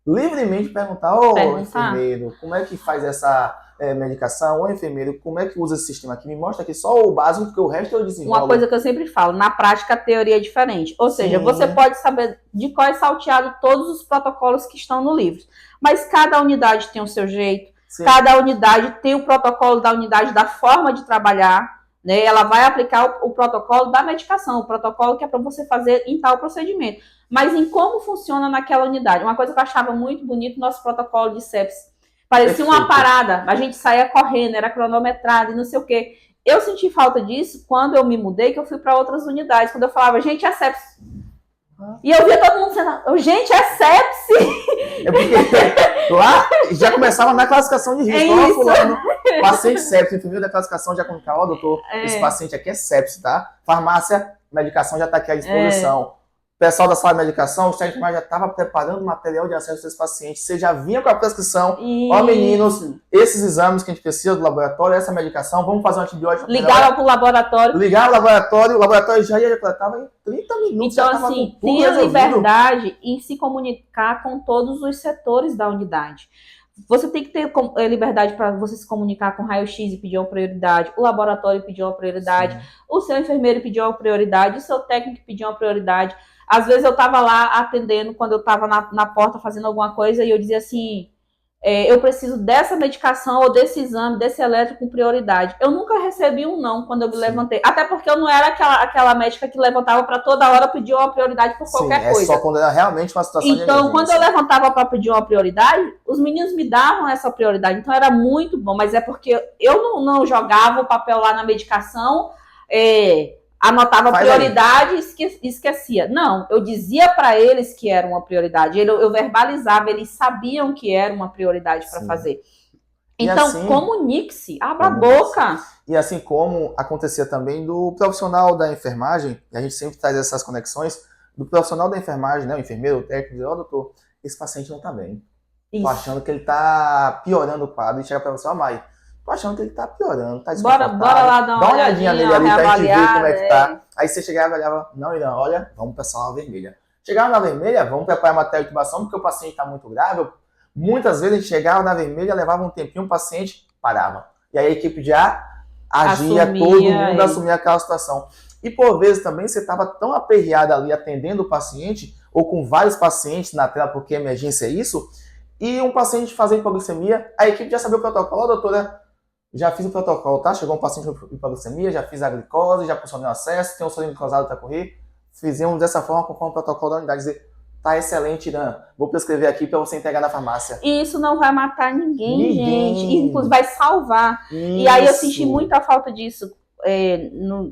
livremente perguntar, enfermeiro, como é que faz essa medicação? Ô, enfermeiro, como é que usa esse sistema aqui? Me mostra aqui só o básico, porque o resto eu desenvolvo. Uma coisa que eu sempre falo, na prática a teoria é diferente. Ou seja, você pode saber de qual é salteado todos os protocolos que estão no livro. Mas cada unidade tem o seu jeito. Sim. Cada unidade tem o protocolo da unidade, da forma de trabalhar, né? Ela vai aplicar o protocolo da medicação, o protocolo que é para você fazer em tal procedimento. Mas em como funciona naquela unidade. Uma coisa que eu achava muito bonito, nosso protocolo de sepsis. Parecia uma parada, a gente saía correndo, era cronometrado e não sei o quê. Eu senti falta disso quando eu me mudei, que eu fui para outras unidades. Quando eu falava, gente, a sepsis... E eu via todo mundo sendo, gente, é sepse! É porque lá já começava na classificação de risco. Ó, fulano, paciente sepse, enfermeiro da classificação já comunicava, ó, doutor, esse paciente aqui é sepse, tá? Farmácia, medicação já tá aqui à disposição. O pessoal da sala de medicação, o técnico já estava preparando material de acesso a esse paciente. Você já vinha com a prescrição. Ó, meninos, esses exames que a gente precisa do laboratório, essa medicação, vamos fazer um antibiótico. Ligava para o laboratório. Ligava o laboratório já ia, já estava em 30 minutos. Então, assim, tinha liberdade em se comunicar com todos os setores da unidade. Você tem que ter liberdade para você se comunicar com o raio-x e pedir uma prioridade, o laboratório pedir uma prioridade, sim, o seu enfermeiro pedir uma prioridade, o seu técnico pedir uma prioridade. Às vezes eu estava lá atendendo, quando eu estava na porta fazendo alguma coisa, e eu dizia assim, eu preciso dessa medicação ou desse exame, desse eletro com prioridade. Eu nunca recebi um não quando eu me levantei. Até porque eu não era aquela médica que levantava para toda hora pedir uma prioridade por qualquer coisa. Só quando era realmente uma situação de emergência. Então, quando eu levantava para pedir uma prioridade, os meninos me davam essa prioridade. Então, era muito bom. Mas é porque eu não jogava o papel lá na medicação, anotava prioridade e esquecia. Não, eu dizia para eles que era uma prioridade. Eu verbalizava, eles sabiam que era uma prioridade para fazer. Então, assim, comunique-se, abra a boca. E assim como acontecia também do profissional da enfermagem, e a gente sempre traz essas conexões, do profissional da enfermagem, né, o enfermeiro, o técnico, diz, ó, doutor, esse paciente não tá bem. Isso. Tô achando que ele tá piorando o quadro, e chega pra você, ó, Mai, tô achando que ele tá piorando, tá desconfortável. Bora lá dar uma olhadinha nele ali pra gente ver como é que tá. Aí você chegava e olhava, não, Irã, olha, vamos pra sala vermelha. Chegava na vermelha, vamos preparar matéria de intubação, porque o paciente tá muito grave. Muitas vezes a gente chegava na vermelha, levava um tempinho, o paciente parava. E aí a equipe já agia, todo mundo assumia aquela situação. E por vezes também você estava tão aperreada ali atendendo o paciente, ou com vários pacientes na tela, porque emergência é isso, e um paciente fazendo hipoglicemia, a equipe já sabia o protocolo. Ó, doutora, já fiz o protocolo, tá? Chegou um paciente com hipoglicemia, já fiz a glicose, já posicionei o acesso, tem um soro glicosado para correr. Fizemos dessa forma conforme o protocolo da unidade. Dizer, tá excelente, Irã. Vou prescrever aqui para você entregar na farmácia. E isso não vai matar ninguém, gente. Inclusive vai salvar. Isso. E aí eu senti muita falta disso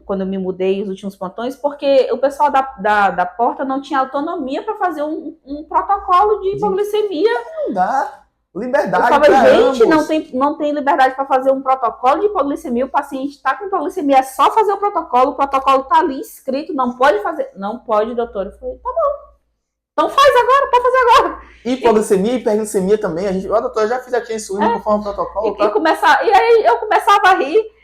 quando eu me mudei os últimos plantões, porque o pessoal da porta não tinha autonomia para fazer um protocolo de hipoglicemia. Não dá. Liberdade. Eu falava, gente, não tem liberdade para fazer um protocolo de hipoglicemia. O paciente está com hipoglicemia, é só fazer o protocolo está ali escrito, não pode fazer. Não pode, doutor. Eu falei, tá bom. Então faz agora, pode fazer agora. Hipoglicemia e hiperglicemia também. A gente, ó, doutor, já fiz aqui a insulina conforme o protocolo. E aí eu começava a rir.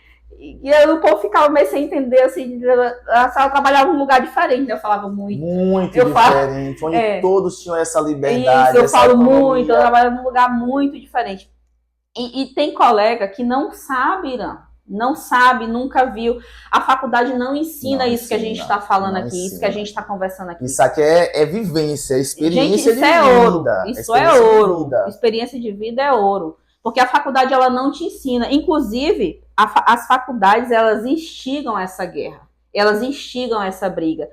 E aí o povo ficava meio sem entender, assim, a sala trabalhava num lugar diferente, eu falava muito. Muito diferente, onde todos tinham essa liberdade. Isso, eu falo muito, eu trabalho num lugar muito diferente. E tem colega que não sabe, Irã, não sabe, nunca viu. A faculdade não ensina isso que a gente está falando aqui, isso que a gente está conversando aqui. Isso aqui é vivência, experiência de vida. Isso é ouro. Experiência de vida é ouro. Porque a faculdade, ela não te ensina. Inclusive, as faculdades, elas instigam essa guerra. Elas instigam essa briga.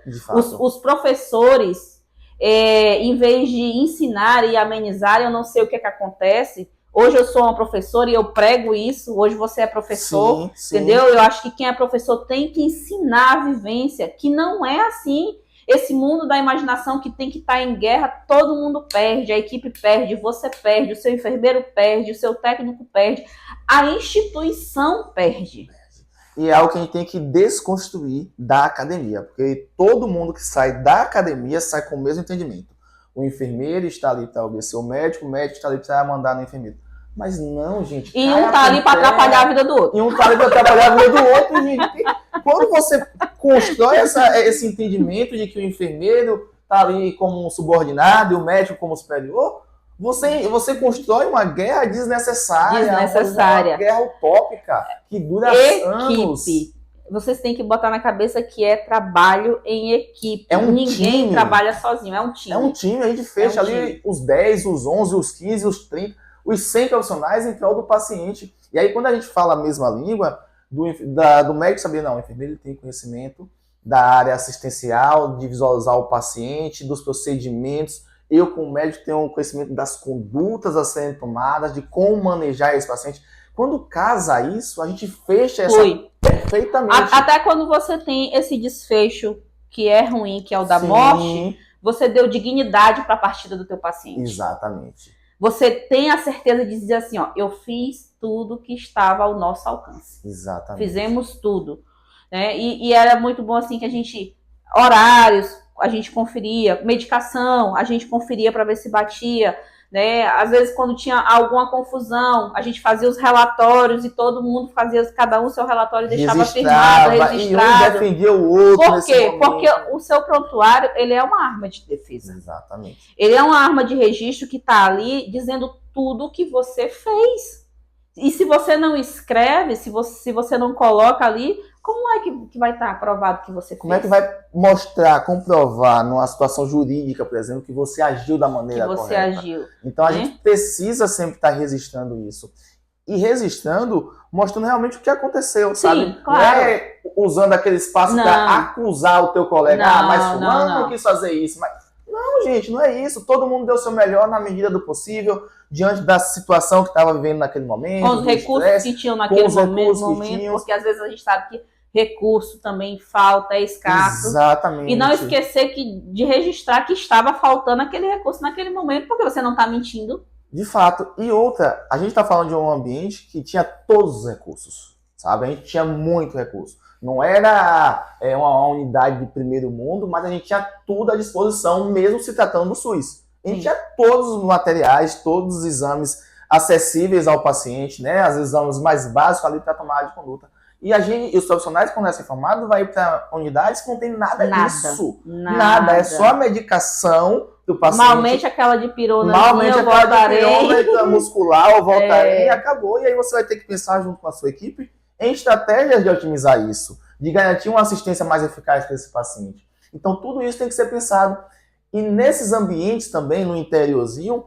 Os professores, em vez de ensinar e amenizar, eu não sei o que acontece. Hoje eu sou uma professora e eu prego isso. Hoje você é professor, sim. Entendeu? Eu acho que quem é professor tem que ensinar a vivência, que não é assim. Esse mundo da imaginação que tem que estar em guerra, todo mundo perde, a equipe perde, você perde, o seu enfermeiro perde, o seu técnico perde, a instituição perde. E é algo que a gente tem que desconstruir da academia, porque todo mundo que sai da academia sai com o mesmo entendimento. O enfermeiro está ali para obedecer o médico está ali para mandar no enfermeiro. Mas não, gente. E um tá ali para atrapalhar a vida do outro. E um tá ali para atrapalhar a vida do outro, gente. Quando você constrói esse entendimento de que o enfermeiro tá ali como um subordinado e o médico como superior, você constrói uma guerra desnecessária. Uma guerra utópica que dura anos. Vocês têm que botar na cabeça que é trabalho em equipe. Ninguém trabalha sozinho, é um time. É um time, a gente fecha ali os 10, os 11, os 15, os 30... os 100 profissionais em prol do paciente. E aí, quando a gente fala a mesma língua, do médico saber, não, o enfermeiro tem conhecimento da área assistencial, de visualizar o paciente, dos procedimentos. Eu, como médico, tenho conhecimento das condutas a serem tomadas, de como manejar esse paciente. Quando casa isso, a gente fecha essa perfeitamente. Até quando você tem esse desfecho que é ruim, que é o da morte, Você deu dignidade para a partida do teu paciente. Exatamente. Você tem a certeza de dizer assim, ó, eu fiz tudo que estava ao nosso alcance. Exatamente. Fizemos tudo. Né? E era muito bom assim que a gente, horários, a gente conferia, medicação, a gente conferia para ver se batia, né? Às vezes quando tinha alguma confusão, a gente fazia os relatórios e todo mundo fazia, cada um seu relatório deixava firmado, registrado. E um defendia o outro. Por quê? Porque o seu prontuário, ele é uma arma de defesa. Exatamente. Ele é uma arma de registro que está ali dizendo tudo que você fez. E se você não escreve, se você não coloca ali, como é que vai estar aprovado que você fez? Como é que vai mostrar, comprovar numa situação jurídica, por exemplo, que você agiu da maneira correta? Que você agiu. Então a gente precisa sempre estar registrando isso. E registrando, mostrando realmente o que aconteceu, sabe? Sim, claro. Não é usando aquele espaço para acusar o teu colega. Mas fulano não quis fazer isso. Não, gente, não é isso. Todo mundo deu o seu melhor na medida do possível, diante da situação que estava vivendo naquele momento. Com os recursos que tinham naquele momento, porque às vezes a gente sabe que recurso também falta, é escasso. Exatamente. E não esquecer de registrar que estava faltando aquele recurso naquele momento, porque você não está mentindo. De fato. E outra, a gente está falando de um ambiente que tinha todos os recursos, sabe? A gente tinha muito recurso. Não era uma unidade de primeiro mundo, mas a gente tinha tudo à disposição, mesmo se tratando do SUS. A gente tinha todos os materiais, todos os exames acessíveis ao paciente, né? Os exames mais básicos ali para tomada de conduta. E os profissionais, quando é informado, vai para unidades que não tem nada disso. Nada. É só a medicação do paciente. Malmente aquela de pirona. Malmente aquela de pirona muscular ou voltarem e acabou. E aí você vai ter que pensar junto com a sua equipe em estratégias de otimizar isso, de garantir uma assistência mais eficaz para esse paciente. Então tudo isso tem que ser pensado. E nesses ambientes também, no interiorzinho,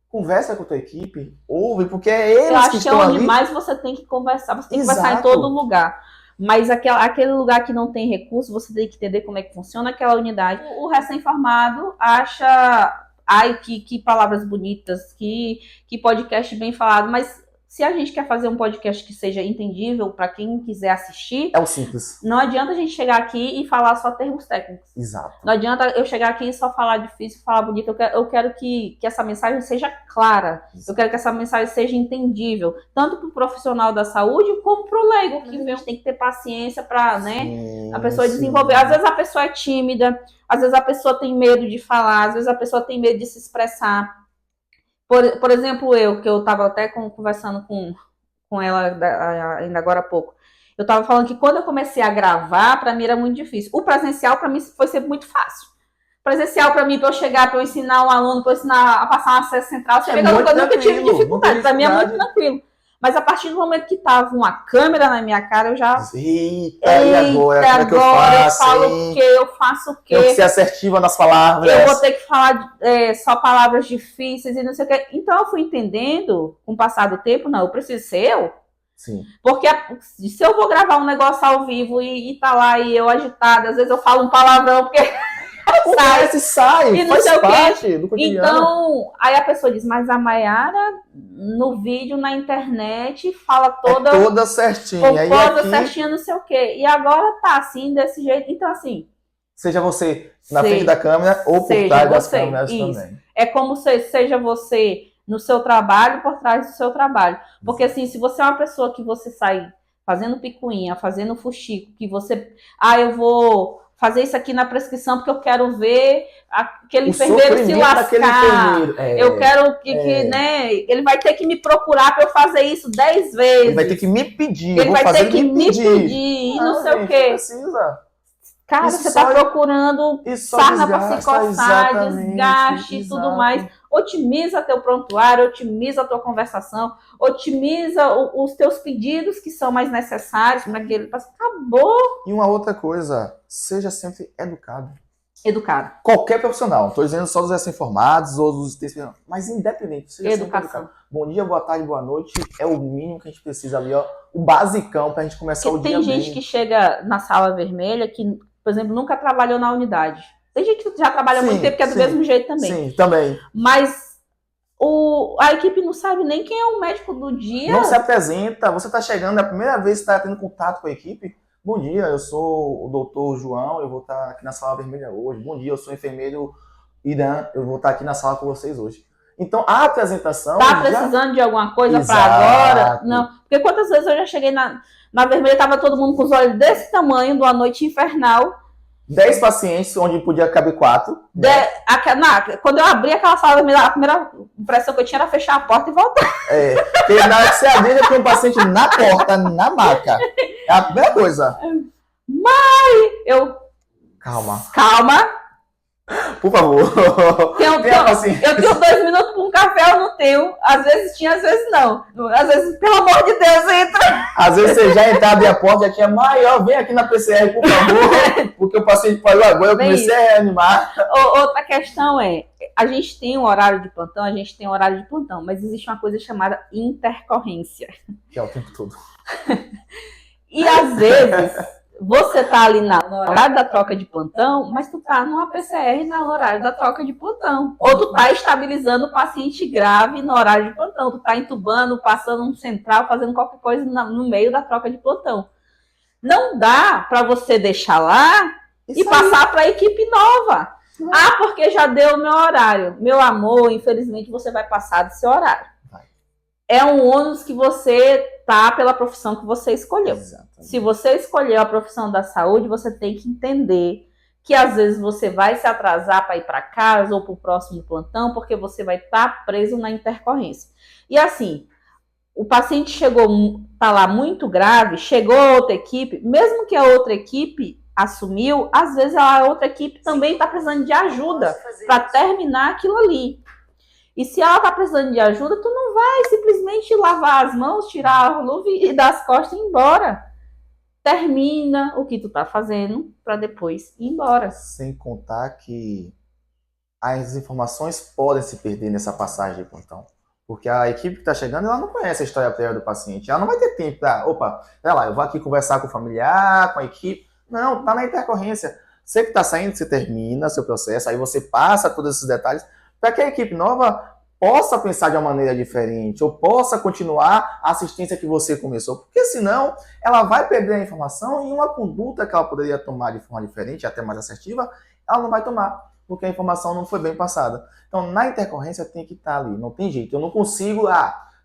conversa com a tua equipe, ouve, porque é eles que estão ali. Eu acho que é onde mais você tem que conversar, você tem que conversar em todo lugar. Mas aquele lugar que não tem recurso, você tem que entender como é que funciona aquela unidade. O recém-formado acha, que palavras bonitas, que podcast bem falado, mas se a gente quer fazer um podcast que seja entendível para quem quiser assistir, é o simples. Não adianta a gente chegar aqui e falar só termos técnicos. Exato. Não adianta eu chegar aqui e só falar difícil, falar bonito. Eu quero que essa mensagem seja clara. Exato. Eu quero que essa mensagem seja entendível, tanto para o profissional da saúde como para o leigo, que a gente tem que ter paciência para, a pessoa desenvolver. Às vezes a pessoa é tímida, às vezes a pessoa tem medo de falar, às vezes a pessoa tem medo de se expressar. Por exemplo, que eu estava até conversando com ela ainda agora há pouco. Eu estava falando que quando eu comecei a gravar, para mim era muito difícil. O presencial, para mim, foi sempre muito fácil. Presencial, para mim, para eu chegar, para eu ensinar um aluno, para eu ensinar a passar um acesso central, eu nunca tive dificuldade. Para mim é muito tranquilo. Mas a partir do momento que tava uma câmera na minha cara, eu já... Eita, e agora eu falo o quê? Eu faço o quê? Eu que ser assertiva nas palavras. Eu vou ter que falar só palavras difíceis e não sei o quê. Então eu fui entendendo, com o passar do tempo, não, eu preciso ser eu. Sim. Porque se eu vou gravar um negócio ao vivo e tá lá e eu agitada, às vezes eu falo um palavrão, porque... sai, e não faz sei o parte do cotidiano. Então, aí a pessoa diz, mas a Mayara, no vídeo, na internet, fala toda certinha. Certinha, não sei o quê. E agora tá assim, desse jeito. Então, assim... Seja você na frente da câmera ou por trás das câmeras também. É como seja você no seu trabalho, por trás do seu trabalho. Porque, assim, se você é uma pessoa que você sai fazendo picuinha, fazendo fuxico, que você... eu vou... fazer isso aqui na prescrição porque eu quero ver aquele enfermeiro se lascar. Eu quero né, ele vai ter que me procurar para eu fazer isso 10 vezes. Ele vai ter que me pedir. Ele vai ter que me pedir e não sei o quê. Precisa. Cara, isso você está procurando sarna para se coçar, desgaste e tudo mais. Otimiza teu prontuário, otimiza a tua conversação, otimiza os teus pedidos que são mais necessários para aquele paciente. Acabou. E uma outra coisa, seja sempre educado. Educado. Qualquer profissional, não estou dizendo só dos recém-formados ou dos mas independente, seja sempre educado. Bom dia, boa tarde, boa noite, é o mínimo que a gente precisa ali, ó, o basicão para a gente começar o dia bem. Tem gente que chega na sala vermelha que, por exemplo, nunca trabalhou na unidade. Tem gente que já trabalha há muito tempo, que é do mesmo jeito também. Sim, também. Mas a equipe não sabe nem quem é o médico do dia. Não se apresenta. Você está chegando, é a primeira vez que está tendo contato com a equipe. Bom dia, eu sou o doutor João, eu vou estar aqui na sala vermelha hoje. Bom dia, eu sou o enfermeiro Irã, eu vou estar aqui na sala com vocês hoje. Então, a apresentação... Tá precisando de alguma coisa para agora? Não. Porque quantas vezes eu já cheguei na vermelha, tava todo mundo com os olhos desse tamanho, de uma noite infernal. 10 pacientes, onde podia caber 4. Quando eu abri aquela sala, a primeira impressão que eu tinha era fechar a porta e voltar. Porque na hora que você abrir, já tem um paciente na porta, na maca. É a primeira coisa. Calma. Por favor. Eu tenho 2 minutos para um café, eu não tenho. Às vezes tinha, às vezes não. Às vezes, pelo amor de Deus, entra. Às vezes você já entrava, abria a porta, já tinha maior, vem aqui na PCR, por favor. Porque o paciente parou agora, eu comecei a reanimar. Outra questão é, a gente tem um horário de plantão, mas existe uma coisa chamada intercorrência. Que é o tempo todo. E às vezes... Você tá ali no horário da troca de plantão, mas tu tá numa PCR no horário da troca de plantão. Ou tu tá estabilizando o paciente grave no horário de plantão. Tu tá entubando, passando um central, fazendo qualquer coisa no meio da troca de plantão. Não dá para você deixar lá e passar para a equipe nova. Porque já deu o meu horário. Meu amor, infelizmente você vai passar do seu horário. É um ônus que você tá pela profissão que você escolheu. Exatamente. Se você escolheu a profissão da saúde, você tem que entender que às vezes você vai se atrasar para ir para casa ou para o próximo plantão, porque você vai estar preso na intercorrência. E assim, o paciente tá lá muito grave, chegou a outra equipe, mesmo que a outra equipe assumiu, às vezes a outra equipe também está precisando de ajuda para terminar aquilo ali. E se ela tá precisando de ajuda, tu não vai simplesmente lavar as mãos, tirar a luva e dar as costas e ir embora. Termina o que tu tá fazendo para depois ir embora. Sem contar que as informações podem se perder nessa passagem de plantão. Porque a equipe que tá chegando, ela não conhece a história prévia do paciente. Ela não vai ter tempo para, vai lá, eu vou aqui conversar com o familiar, com a equipe. Não, tá na intercorrência. Você que tá saindo, você termina seu processo, aí você passa todos esses detalhes para que a equipe nova possa pensar de uma maneira diferente, ou possa continuar a assistência que você começou, porque senão ela vai perder a informação e uma conduta que ela poderia tomar de forma diferente, até mais assertiva, ela não vai tomar, porque a informação não foi bem passada. Então, na intercorrência tem que estar ali, não tem jeito, eu não consigo,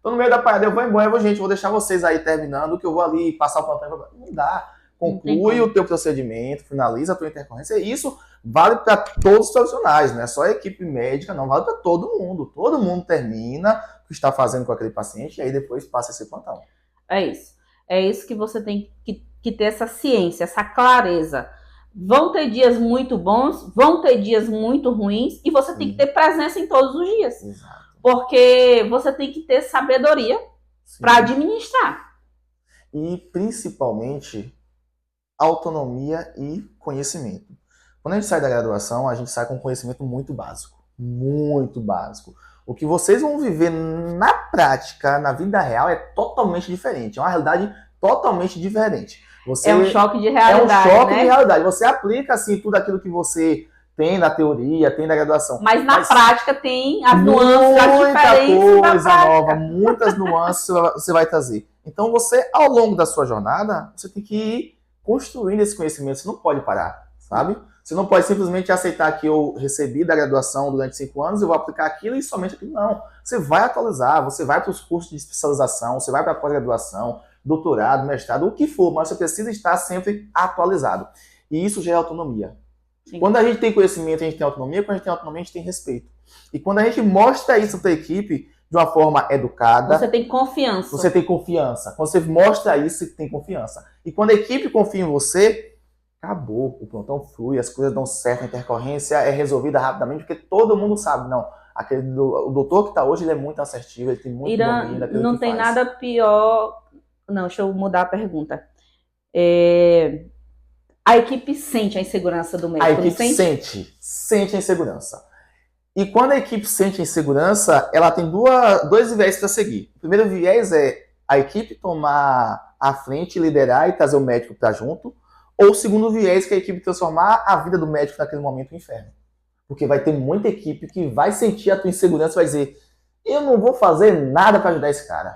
tô no meio da parada, eu vou embora, gente, vou deixar vocês aí terminando, que eu vou ali passar o plantão, não dá. Conclui o teu procedimento, finaliza a tua intercorrência. E isso vale para todos os profissionais, não é só a equipe médica, não, vale para todo mundo. Todo mundo termina o que está fazendo com aquele paciente e aí depois passa esse plantão. É isso. É isso que você tem que ter essa ciência, essa clareza. Vão ter dias muito bons, vão ter dias muito ruins e você tem que ter presença em todos os dias. Exato. Porque você tem que ter sabedoria para administrar. E principalmente autonomia e conhecimento. Quando a gente sai da graduação, a gente sai com conhecimento muito básico. Muito básico. O que vocês vão viver na prática, na vida real, é totalmente diferente. É uma realidade totalmente diferente. É um choque de realidade, É um choque de realidade. Você aplica, assim, tudo aquilo que você tem na teoria, tem na graduação. Mas na prática tem as nuances, as diferenças. Muita coisa nova, muitas nuances você vai trazer. Então você, ao longo da sua jornada, você tem que ir construindo esse conhecimento, você não pode parar, sabe? Você não pode simplesmente aceitar que eu recebi da graduação durante 5 anos, eu vou aplicar aquilo e somente aquilo. Não. Você vai atualizar, você vai para os cursos de especialização, você vai para a pós-graduação, doutorado, mestrado, o que for, mas você precisa estar sempre atualizado. E isso já é autonomia. Sim. Quando a gente tem conhecimento, a gente tem autonomia, quando a gente tem autonomia, a gente tem respeito. E quando a gente mostra isso para a equipe de uma forma educada... Você tem confiança. Você tem confiança. Quando você mostra isso, você tem confiança. E quando a equipe confia em você, acabou. O plantão flui, as coisas dão certo, a intercorrência é resolvida rapidamente, porque todo mundo sabe, não. O doutor que está hoje, ele é muito assertivo, ele tem muito domínio daquilo que faz. Não tem nada pior... Não, deixa eu mudar a pergunta. A equipe sente a insegurança do médico, a equipe sente a insegurança. E quando a equipe sente a insegurança, ela tem dois viés para seguir. O primeiro viés é a equipe tomar a frente, liderar e trazer o médico para junto. Ou o segundo viés, que é a equipe transformar a vida do médico naquele momento no inferno. Porque vai ter muita equipe que vai sentir a tua insegurança e vai dizer, eu não vou fazer nada para ajudar esse cara.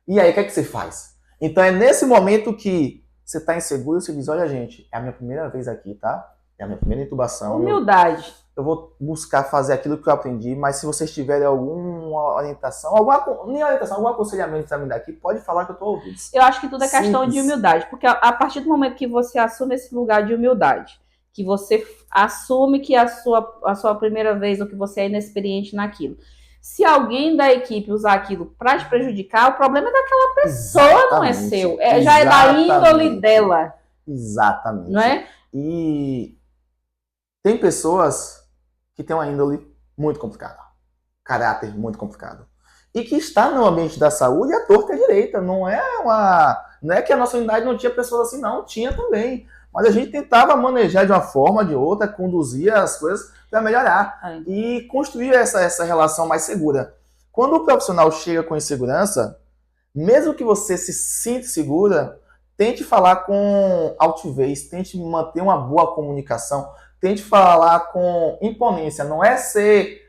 E aí, o que é que você faz? Então é nesse momento que você está inseguro, você diz, olha gente, é a minha primeira vez aqui, tá? É a minha primeira intubação. Humildade. eu vou buscar fazer aquilo que eu aprendi, mas se vocês tiverem alguma orientação, nem orientação, algum aconselhamento para me dar aqui, pode falar que eu estou ouvindo. Eu acho que tudo é questão Simples. de humildade, porque a partir do momento que você assume esse lugar de humildade, que você assume que é a sua primeira vez ou que você é inexperiente naquilo, se alguém da equipe usar aquilo para te prejudicar, o problema é daquela pessoa, não é seu. Já é da índole dela. Exatamente. Não é? E tem pessoas que têm uma índole muito complicada, caráter muito complicado. E que está no ambiente da saúde à torta e à direita. Não é que a nossa unidade não tinha pessoas assim, não, tinha também. Mas a gente tentava manejar de uma forma ou de outra, conduzir as coisas para melhorar. E construir essa relação mais segura. Quando o profissional chega com insegurança, mesmo que você se sinta segura, tente falar com altivez, tente manter uma boa comunicação, tente falar com imponência. Não é ser...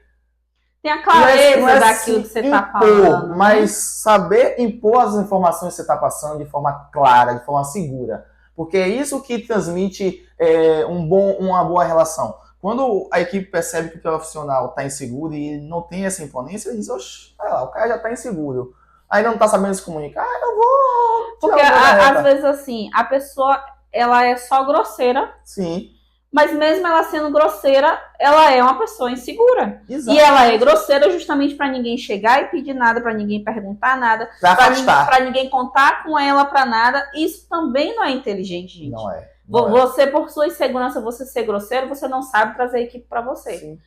Tem a clareza daquilo que você está falando. Mas saber impor as informações que você está passando de forma clara, de forma segura. Porque é isso que transmite uma boa relação. Quando a equipe percebe que o profissional está inseguro e não tem essa imponência, ele diz, oxe, o cara já está inseguro. Aí não está sabendo se comunicar, eu vou... Porque às vezes assim, a pessoa ela é só grosseira. Sim. Mas mesmo ela sendo grosseira, ela é uma pessoa insegura. Exato. E ela é grosseira justamente para ninguém chegar e pedir nada, para ninguém perguntar nada, para ninguém contar com ela para nada. Isso também não é inteligente, gente. Não é. Você, por sua insegurança, você ser grosseiro, você não sabe trazer a equipe para você. Sim.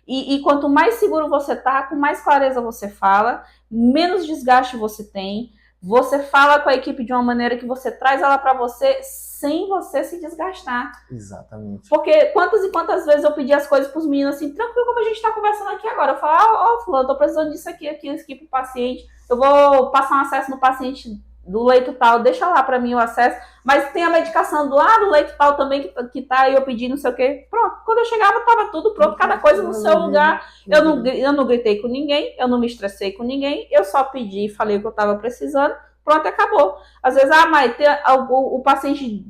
E quanto mais seguro você tá, com mais clareza você fala, menos desgaste você tem. Você fala com a equipe de uma maneira que você traz ela para você sem você se desgastar. Exatamente. Porque quantas e quantas vezes eu pedi as coisas pros meninos assim, tranquilo como a gente tá conversando aqui agora. Eu falo, fulano, tô precisando disso aqui pro paciente. Eu vou passar um acesso no paciente do leito tal, deixa lá pra mim o acesso. Mas tem a medicação do leito tal também que tá aí, eu pedi não sei o quê. Pronto, quando eu chegava tava tudo pronto, cada coisa no seu lugar. Eu não gritei com ninguém, eu não me estressei com ninguém, eu só pedi e falei o que eu tava precisando. Pronto, acabou. Às vezes, mãe, tem o paciente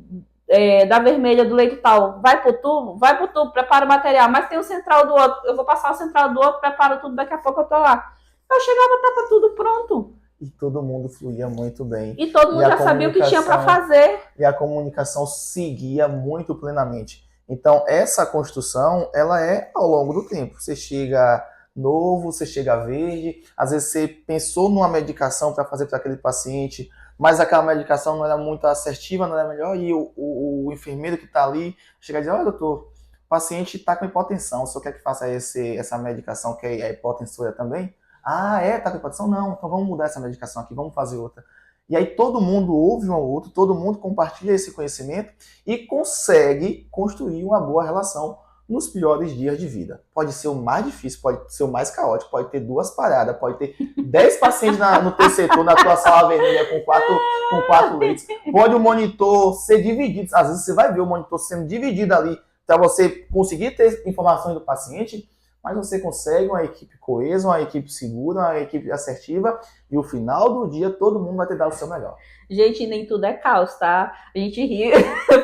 da vermelha do leito tal, vai pro tubo, prepara o material, mas tem o central do outro, eu vou passar o central do outro, preparo tudo, daqui a pouco eu tô lá. Eu chegava, tava tudo pronto. E todo mundo fluía muito bem. E todo mundo já sabia o que tinha para fazer. E a comunicação seguia muito plenamente. Então, essa construção, ela é ao longo do tempo. Você chega novo, você chega verde, às vezes você pensou numa medicação para fazer para aquele paciente, mas aquela medicação não era muito assertiva, não era melhor, e o enfermeiro que está ali chega e diz, olha, doutor, o paciente está com hipotensão, o senhor quer que faça essa medicação que é a hipotensora também? Tá com hipotensão? Não, então vamos mudar essa medicação aqui, vamos fazer outra. E aí todo mundo ouve um ao outro, todo mundo compartilha esse conhecimento e consegue construir uma boa relação nos piores dias de vida. Pode ser o mais difícil, pode ser o mais caótico, pode ter 2 paradas, pode ter 10 pacientes no teu setor, na tua sala vermelha com 4 leitos. Pode o monitor ser dividido, às vezes você vai ver o monitor sendo dividido ali para você conseguir ter informações do paciente, mas você consegue uma equipe coesa, uma equipe segura, uma equipe assertiva, e no final do dia todo mundo vai ter dado o seu melhor. Gente, nem tudo é caos, tá? A gente ri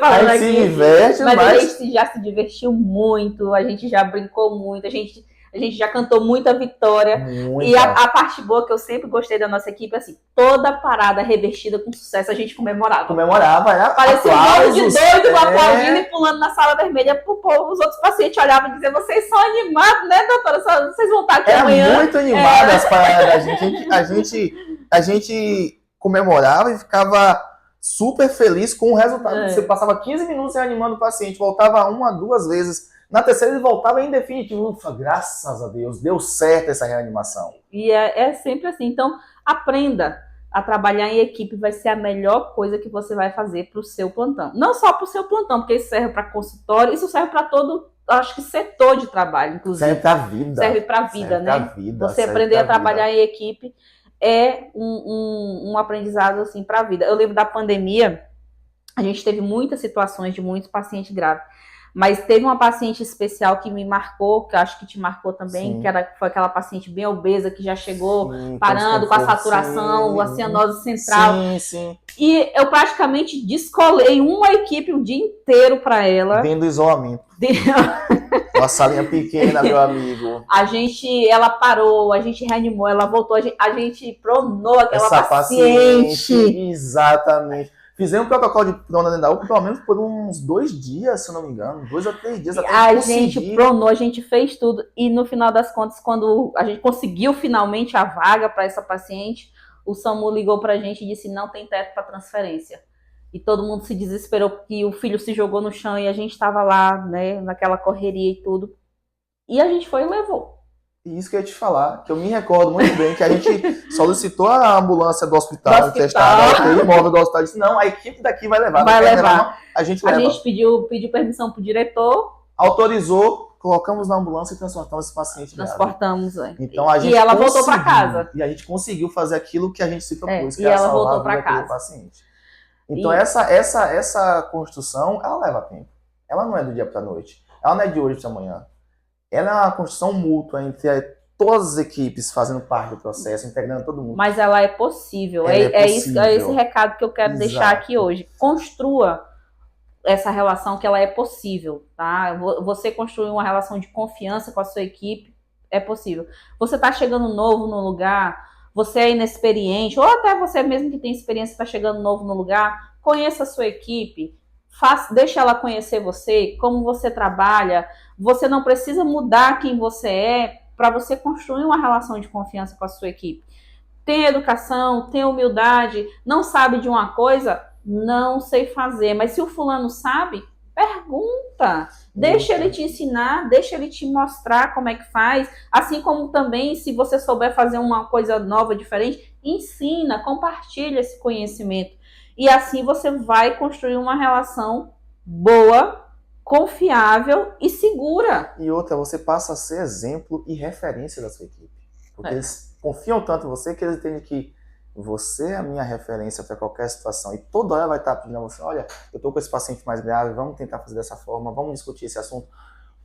falando aqui, se diverte, mas a gente já se divertiu muito, a gente já brincou muito, a gente já cantou muita vitória. E a parte boa que eu sempre gostei da nossa equipe, assim, toda parada revertida com sucesso, a gente comemorava. Parecia um monte de doido aplaudindo e pulando na sala vermelha pro povo. Os outros pacientes olhavam e diziam, vocês são animados, né, doutora? Vocês vão estar aqui amanhã. Muito animada as paradas da gente. A gente comemorava e ficava super feliz com o resultado. Você passava 15 minutos reanimando o paciente, voltava 1 ou 2 vezes. Na terceira ele voltava em definitivo. Ufa, graças a Deus, deu certo essa reanimação. E é sempre assim. Então, aprenda a trabalhar em equipe, vai ser a melhor coisa que você vai fazer para o seu plantão. Não só para o seu plantão, porque isso serve para consultório, isso serve para todo, acho que setor de trabalho, inclusive. Serve para a vida. Serve para a vida, né? Você aprender a trabalhar em equipe é um aprendizado assim para a vida. Eu lembro da pandemia, a gente teve muitas situações de muitos pacientes graves. Mas teve uma paciente especial que me marcou, que eu acho que te marcou também, foi aquela paciente bem obesa que já chegou parando com a saturação, a cianose central. Sim. E eu praticamente descolei uma equipe o dia inteiro para ela. Dentro do isolamento. Uma salinha pequena, meu amigo. Ela parou, a gente reanimou, ela voltou, a gente pronou aquela Essa paciente. Exatamente. Fizemos um protocolo de prona dentro da UPA, pelo menos por uns 2 dias, se eu não me engano. 2 ou 3 dias até A gente pronou, a gente fez tudo. E no final das contas, quando a gente conseguiu finalmente a vaga para essa paciente, o SAMU ligou para a gente e disse: não tem teto para transferência. E todo mundo se desesperou porque o filho se jogou no chão e a gente estava lá, né, naquela correria e tudo. E a gente foi e levou. E isso que eu ia te falar, que eu me recordo muito bem, que a gente solicitou a ambulância do hospital, a imóvel do hospital, disse: não, a equipe daqui vai levar. Vai levar. A gente leva. A gente pediu permissão pro diretor. Autorizou, colocamos na ambulância e transportamos esse paciente. Transportamos, Então, a gente ela voltou para casa. E a gente conseguiu fazer aquilo que a gente se propôs, que e era ela salvar voltou a para vida do casa. paciente. Então, essa construção, ela leva tempo. Ela não é do dia para a noite. Ela não é de hoje para amanhã. Ela é uma construção mútua entre todas as equipes fazendo parte do processo, integrando todo mundo. Mas ela é possível. É esse recado que eu quero deixar aqui hoje. Construa essa relação, que ela é possível, tá? Você construir uma relação de confiança com a sua equipe, é possível. Você está chegando novo no lugar, você é inexperiente, ou até você mesmo que tem experiência está chegando novo no lugar, conheça a sua equipe, deixa ela conhecer você, como você trabalha. Você não precisa mudar quem você é para você construir uma relação de confiança com a sua equipe. Tem educação, tem humildade, não sabe de uma coisa, não sei fazer. Mas se o fulano sabe, pergunta. Deixa ele te ensinar, deixa ele te mostrar como é que faz. Assim como também, se você souber fazer uma coisa nova, diferente, ensina, compartilha esse conhecimento. E assim você vai construir uma relação boa, confiável e segura. E outra, você passa a ser exemplo e referência da sua equipe. Porque eles confiam tanto em você que eles entendem que você é a minha referência para qualquer situação. E toda hora vai estar pedindo a você: olha, eu estou com esse paciente mais grave, vamos tentar fazer dessa forma, vamos discutir esse assunto.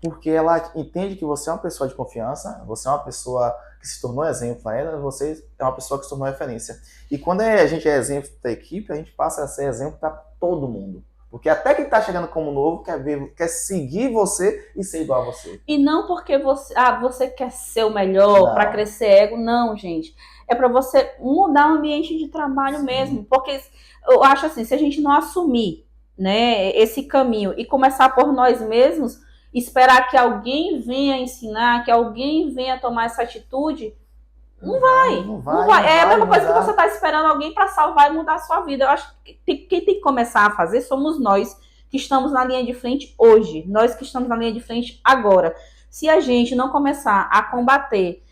Porque ela entende que você é uma pessoa de confiança, você é uma pessoa que se tornou exemplo para ela, você é uma pessoa que se tornou referência. E quando a gente é exemplo da equipe, a gente passa a ser exemplo para todo mundo. Porque até quem está chegando como novo quer seguir você e ser igual a você. E não porque você quer ser o melhor, para crescer ego, não, gente. É para você mudar o ambiente de trabalho mesmo. Porque eu acho assim, se a gente não assumir, né, esse caminho e começar por nós mesmos, esperar que alguém venha ensinar, que alguém venha tomar essa atitude, não vai. É a mesma coisa que você está esperando alguém para salvar e mudar a sua vida. Eu acho que quem tem que começar a fazer somos nós que estamos na linha de frente hoje. Nós que estamos na linha de frente agora. Se a gente não começar a combater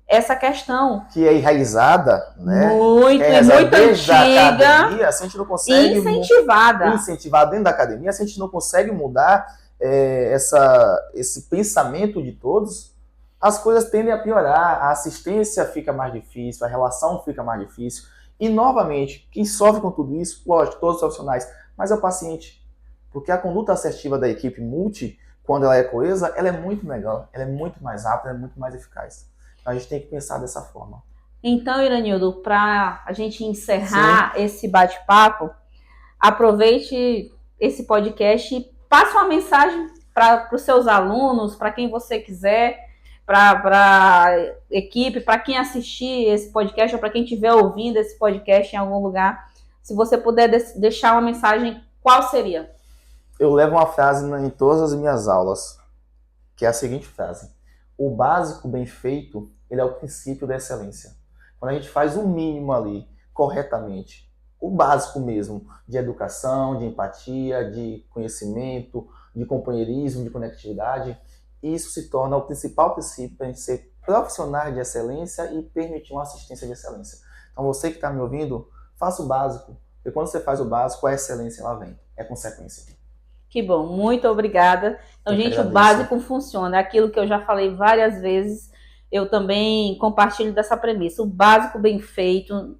essa questão... que é enraizada, né? Muito antiga. Academia, se a gente não consegue... Incentivada dentro da academia, se a gente não consegue mudar esse pensamento de todos, as coisas tendem a piorar, a assistência fica mais difícil, a relação fica mais difícil. E, novamente, quem sofre com tudo isso, lógico, todos os profissionais, mas é o paciente. Porque a conduta assertiva da equipe multi, quando ela é coesa, ela é muito melhor, ela é muito mais rápida, ela é muito mais eficaz. Então, a gente tem que pensar dessa forma. Então, Iranildo, para a gente encerrar esse bate-papo, aproveite esse podcast e passe uma mensagem para os seus alunos, para quem você quiser, para a equipe, para quem assistir esse podcast ou para quem estiver ouvindo esse podcast em algum lugar. Se você puder deixar uma mensagem, qual seria? Eu levo uma frase em todas as minhas aulas, que é a seguinte frase: o básico bem feito, ele é o princípio da excelência. Quando a gente faz o mínimo ali, corretamente, o básico mesmo, de educação, de empatia, de conhecimento, de companheirismo, de conectividade, isso se torna o principal princípio para a gente ser profissionais de excelência e permitir uma assistência de excelência. Então, você que está me ouvindo, faça o básico. Porque quando você faz o básico, a excelência ela vem. É consequência. Que bom, muito obrigada. Então, gente, o básico funciona. É aquilo que eu já falei várias vezes. Eu também compartilho dessa premissa. O básico bem feito,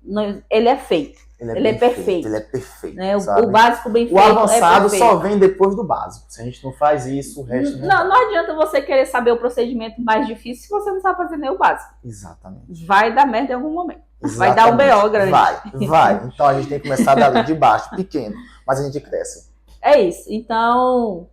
ele é feito. Ele é perfeito. Ele é perfeito. Né? O básico bem feito. O avançado só vem depois do básico. Se a gente não faz isso, o resto não adianta você querer saber o procedimento mais difícil se você não sabe fazer nem o básico. Exatamente. Vai dar merda em algum momento. Exatamente. Vai dar um BO grande. Vai. Então a gente tem que começar dali de baixo, pequeno, mas a gente cresce. É isso. Então,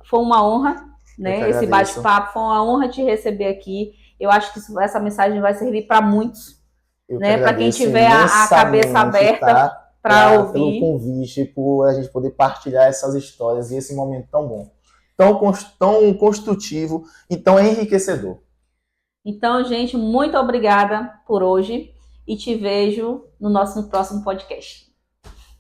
foi uma honra né? Esse bate-papo, foi uma honra te receber aqui. Eu acho que essa mensagem vai servir para muitos, né? Para quem tiver a cabeça aberta para ouvir. Pelo convite, por a gente poder partilhar essas histórias e esse momento tão bom, tão construtivo e tão enriquecedor. Então, gente, muito obrigada por hoje e te vejo no nosso próximo podcast.